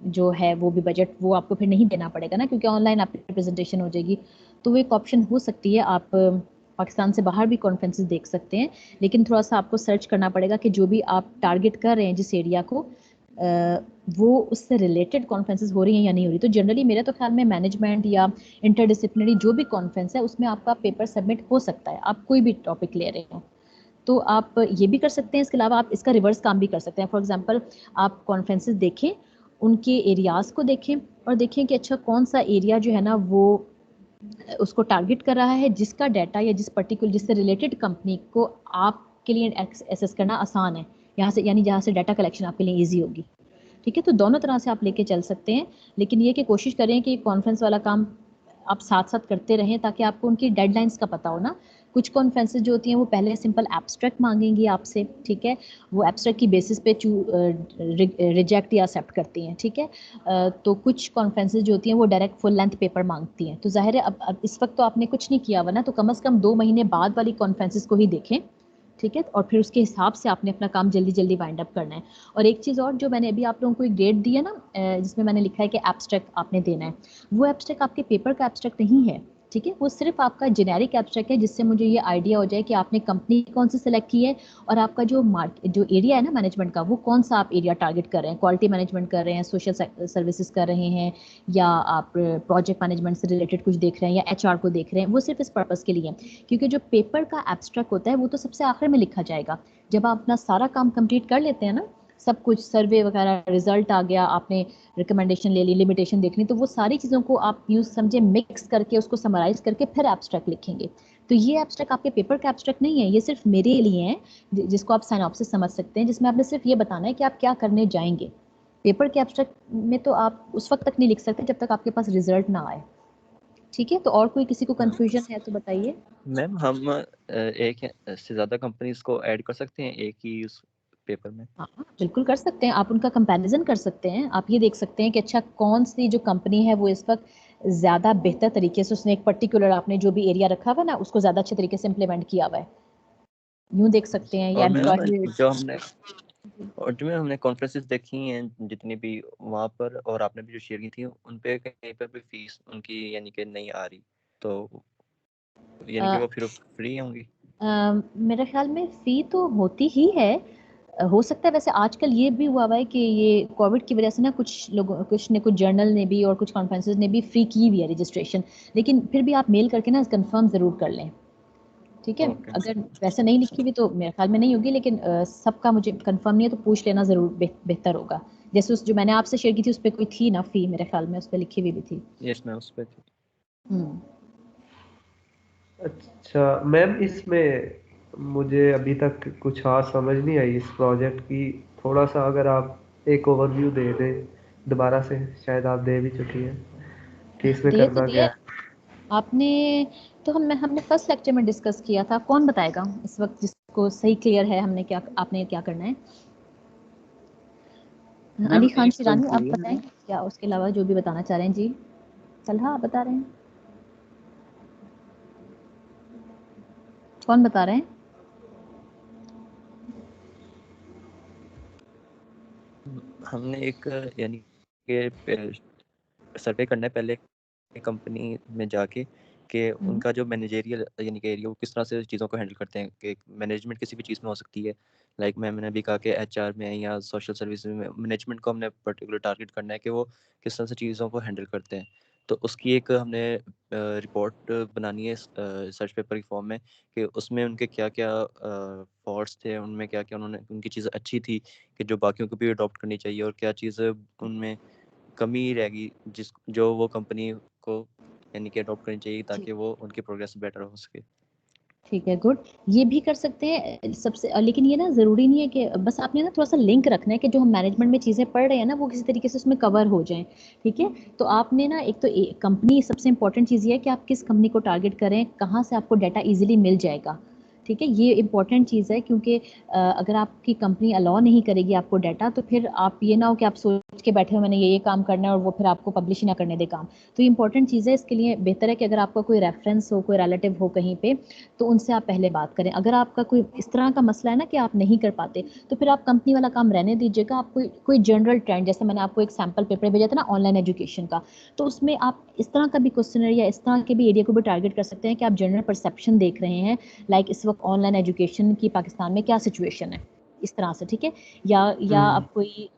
जो है वो भी बजट वो आपको फिर नहीं देना पड़ेगा ना, क्योंकि ऑनलाइन आपकी प्रेजेंटेशन हो जाएगी। तो वो एक ऑप्शन हो सकती है, आप पाकिस्तान से बाहर भी कॉन्फ्रेंसेस देख सकते हैं, लेकिन थोड़ा सा आपको सर्च करना पड़ेगा कि जो भी आप टारगेट कर रहे हैं जिस एरिया को, वो उससे रिलेटेड कॉन्फ्रेंसेस हो रही हैं या नहीं हो रही। तो जनरली मेरे तो ख्याल में मैनेजमेंट या इंटरडिसिप्लिनरी जो भी कॉन्फ्रेंस है उसमें आपका पेपर सबमिट हो सकता है, आप कोई भी टॉपिक ले रहे हो तो आप ये भी कर सकते हैं। इसके अलावा आप इसका रिवर्स काम भी कर सकते हैं। फॉर एग्जांपल आप कॉन्फ्रेंसेस देखें, उनके एरियाज़ को देखें और देखें कि अच्छा कौन सा एरिया जो है ना वो उसको टारगेट कर रहा है, जिसका डाटा या जिससे रिलेटेड कंपनी को आपके लिए एक्सेस करना आसान है, यहाँ से यानी जहाँ से डाटा कलेक्शन आपके लिए ईजी होगी, ठीक है। तो दोनों तरह से आप लेके चल सकते हैं, लेकिन ये कि कोशिश करें कि कॉन्फ्रेंस वाला काम आप साथ साथ करते रहें ताकि आपको उनकी डेडलाइंस का पता हो ना। कुछ कॉन्फ्रेंसेस जो होती हैं वो पहले सिंपल एब्स्ट्रैक्ट मांगेंगी आपसे, ठीक है। वो एब्स्ट्रैक्ट की बेसिस पे रिजेक्ट या एक्सेप्ट करती हैं, ठीक है। तो कुछ कॉन्फ्रेंसेस जो होती हैं वो डायरेक्ट फुल लेंथ पेपर मांगती हैं। तो जाहिर है अब इस वक्त तो आपने कुछ नहीं किया हुआ ना, तो कम से कम 2 महीने बाद वाली कॉन्फ्रेंसेस को ही देखें, ठीक है। और फिर उसके हिसाब से आपने अपना काम जल्दी जल्दी वाइंड अप करना है। और एक चीज़ और, जो मैंने अभी आप लोगों को एक डेट दी है ना, जिसमें मैंने लिखा है कि एब्स्ट्रैक्ट आपने देना है, वो एब्स्ट्रैक्ट आपके पेपर का एब्स्ट्रैक्ट नहीं है, ठीक है। वो सिर्फ आपका जेनेरिक एब्स्ट्रैक्ट है, जिससे मुझे ये आइडिया हो जाए कि आपने कंपनी कौन सी सेलेक्ट की है और आपका जो जो एरिया है ना मैनेजमेंट का, वो कौन सा आप एरिया टारगेट कर रहे हैं। क्वालिटी मैनेजमेंट कर रहे हैं, सोशल सर्विसेज कर रहे हैं, या आप प्रोजेक्ट मैनेजमेंट से रिलेटेड कुछ देख रहे हैं, या HR को देख रहे हैं। वो सिर्फ इस पर्पज़ के लिए है, क्योंकि जो पेपर का एब्स्ट्रैक्ट होता है वो तो सबसे आखिर में लिखा जाएगा। जब आप अपना सारा काम कंप्लीट कर लेते हैं ना, सब कुछ सर्वे वगैरह रिजल्ट आ गया, आपने रिकमेंडेशन ले ली, लिमिटेशन देख ली, तो वो सारी चीज़ों को आप यूज समझे मिक्स करके उसको समराइज करके फिर एब्स्ट्रैक्ट लिखेंगे। तो ये एब्स्ट्रैक्ट आपके पेपर का एब्स्ट्रैक्ट नहीं है, ये सिर्फ मेरे लिए है, जिसको आप साइनॉप्सिस समझ सकते हैं, जिसमें आपने सिर्फ ये बताना है कि आप क्या करने जाएंगे। पेपर के एब्स्ट्रैक्ट में तो आप उस वक्त तक नहीं लिख सकते जब तक आपके पास रिजल्ट ना आए, ठीक है। तो और कोई किसी को कंफ्यूजन है तो बताइए। मैम हम एक से ज़्यादा कंपनीज को ऐड कर सकते हैं एक ही उस पेपर में? हाँ बिल्कुल कर सकते हैं, आप उनका कंपैरिजन कर सकते हैं। आप ये देख सकते हैं कि अच्छा कौन सी जो कंपनी है वो इस वक्त ज़्यादा बेहतर तरीके से उसने एक पर्टिकुलर आपने जो भी एरिया रखा हुआ ना उसको ज़्यादा अच्छे तरीके से इम्प्लीमेंट किया हुआ है, यूँ देख सकते हैं। या और मैम एम्प्लॉयमेंट जो हमने कॉन्फ्रेंसेस देखी हैं जितनी भी वहाँ पर, और आपने भी जो शेयर की थी उन पे कहीं पर भी फीस उनकी यानी कि नहीं आ रही, तो यानी कि वो फिर फ्री होंगी? मेरे ख्याल में फ़ी तो होती ही है। हो सकता है वैसे आजकल ये भी हुआ है कि ये कोविड की वजह से ना कुछ जर्नल ने भी और कुछ कॉन्फ्रेंसेस ने भी फ्री की हुई है रजिस्ट्रेशन, लेकिन फिर भी आप मेल करके ना कंफर्म ज़रूर कर लें, ठीक है। अगर वैसे नहीं लिखी हुई तो मेरे ख्याल में नहीं होगी, लेकिन सबका मुझे कंफर्म नहीं है, तो पूछ लेना ज़रूर बेहतर होगा। जैसे उस जो मैंने आपसे शेयर की थी उस पर कोई थी ना फ़ी, मेरे ख्याल में उस पर लिखी हुई भी थी। यस मैम, उस पे थी। अच्छा मैम, इसमें मुझे अभी तक कुछ खास समझ नहीं आई इस प्रोजेक्ट की। थोड़ा सा अगर आप एक ओवरव्यू दे दें दोबारा से, शायद आप दे भी चुकी हैं, कि इसमें दे तो करना दिया क्या है। आपने, तो हमने फर्स्ट लेक्चर में डिस्कस किया था। कौन बताएगा इस वक्त जिसको सही क्लियर है हमने क्या, आपने क्या करना है? अली खान शिरानी आप बताएं क्या, उसके अलावा जो भी बताना चाह रहे हैं। जी तलहा आप बता रहे हैं? कौन बता रहे हैं? हमने एक यानी कि सर्वे करना है पहले कंपनी में जाके कि उनका जो मैनेजरियल यानी कि एरिया वो किस तरह से चीज़ों को हैंडल करते हैं। कि मैनेजमेंट किसी भी चीज़ में हो सकती है, लाइक मैंने अभी कहा कि एचआर में या सोशल सर्विस में मैनेजमेंट को हमने पर्टिकुलर टारगेट करना है कि वो किस तरह से चीज़ों को हैंडल करते हैं। तो उसकी एक हमने रिपोर्ट बनानी है सर्च पेपर की फॉर्म में, कि उसमें उनके क्या क्या फॉल्ट्स थे, उनमें क्या क्या उन्होंने उनकी चीज़ अच्छी थी कि जो बाकियों को भी अडॉप्ट करनी चाहिए, और क्या चीज़ उनमें कमी रहेगी जिस जो वो कंपनी को यानी कि अडॉप्ट करनी चाहिए ताकि वो उनकी प्रोग्रेस बेटर हो सके। ठीक है, गुड। ये भी कर सकते हैं सबसे, लेकिन ये ना ज़रूरी नहीं है कि बस आपने ना थोड़ा सा लिंक रखना है कि जो हम मैनेजमेंट में चीज़ें पढ़ रहे हैं ना वो किसी तरीके से उसमें कवर हो जाएं। ठीक है, तो आपने ना एक तो कंपनी, सबसे इंपॉर्टेंट चीज़ ये है कि आप किस कंपनी को टारगेट करें, कहाँ से आपको डाटा इजीली मिल जाएगा। ठीक है, ये इंपॉर्टेंट चीज़ है, क्योंकि अगर आपकी कंपनी अलाउ नहीं करेगी आपको डाटा, तो फिर आप ये ना हो कि आप सोच के बैठे हो मैंने ये काम करना है और वो फिर आपको पब्लिश ही ना करने दे काम। तो ये इंपॉर्टेंट चीज़ है। इसके लिए बेहतर है कि अगर आपका कोई रेफरेंस हो, कोई रिलेटिव हो कहीं पे, तो उनसे आप पहले बात करें। अगर आपका कोई इस तरह का मसला है ना कि आप नहीं कर पाते, तो फिर आप कंपनी वाला काम रहने दीजिएगा। आप कोई जनरल ट्रेंड, जैसे मैंने आपको एक सैम्पल पेपर भेजा था ना ऑनलाइन एजुकेशन का, तो उसमें आप इस तरह का भी क्वेश्चनर या इस तरह के भी एरिया को भी टारगेट कर सकते हैं कि आप जनरल परसेप्शन देख रहे हैं, लाइक इस वक्त ऑनलाइन एजुकेशन की पाकिस्तान में क्या सिचुएशन है, इस तरह से। ठीक है, या आप कोई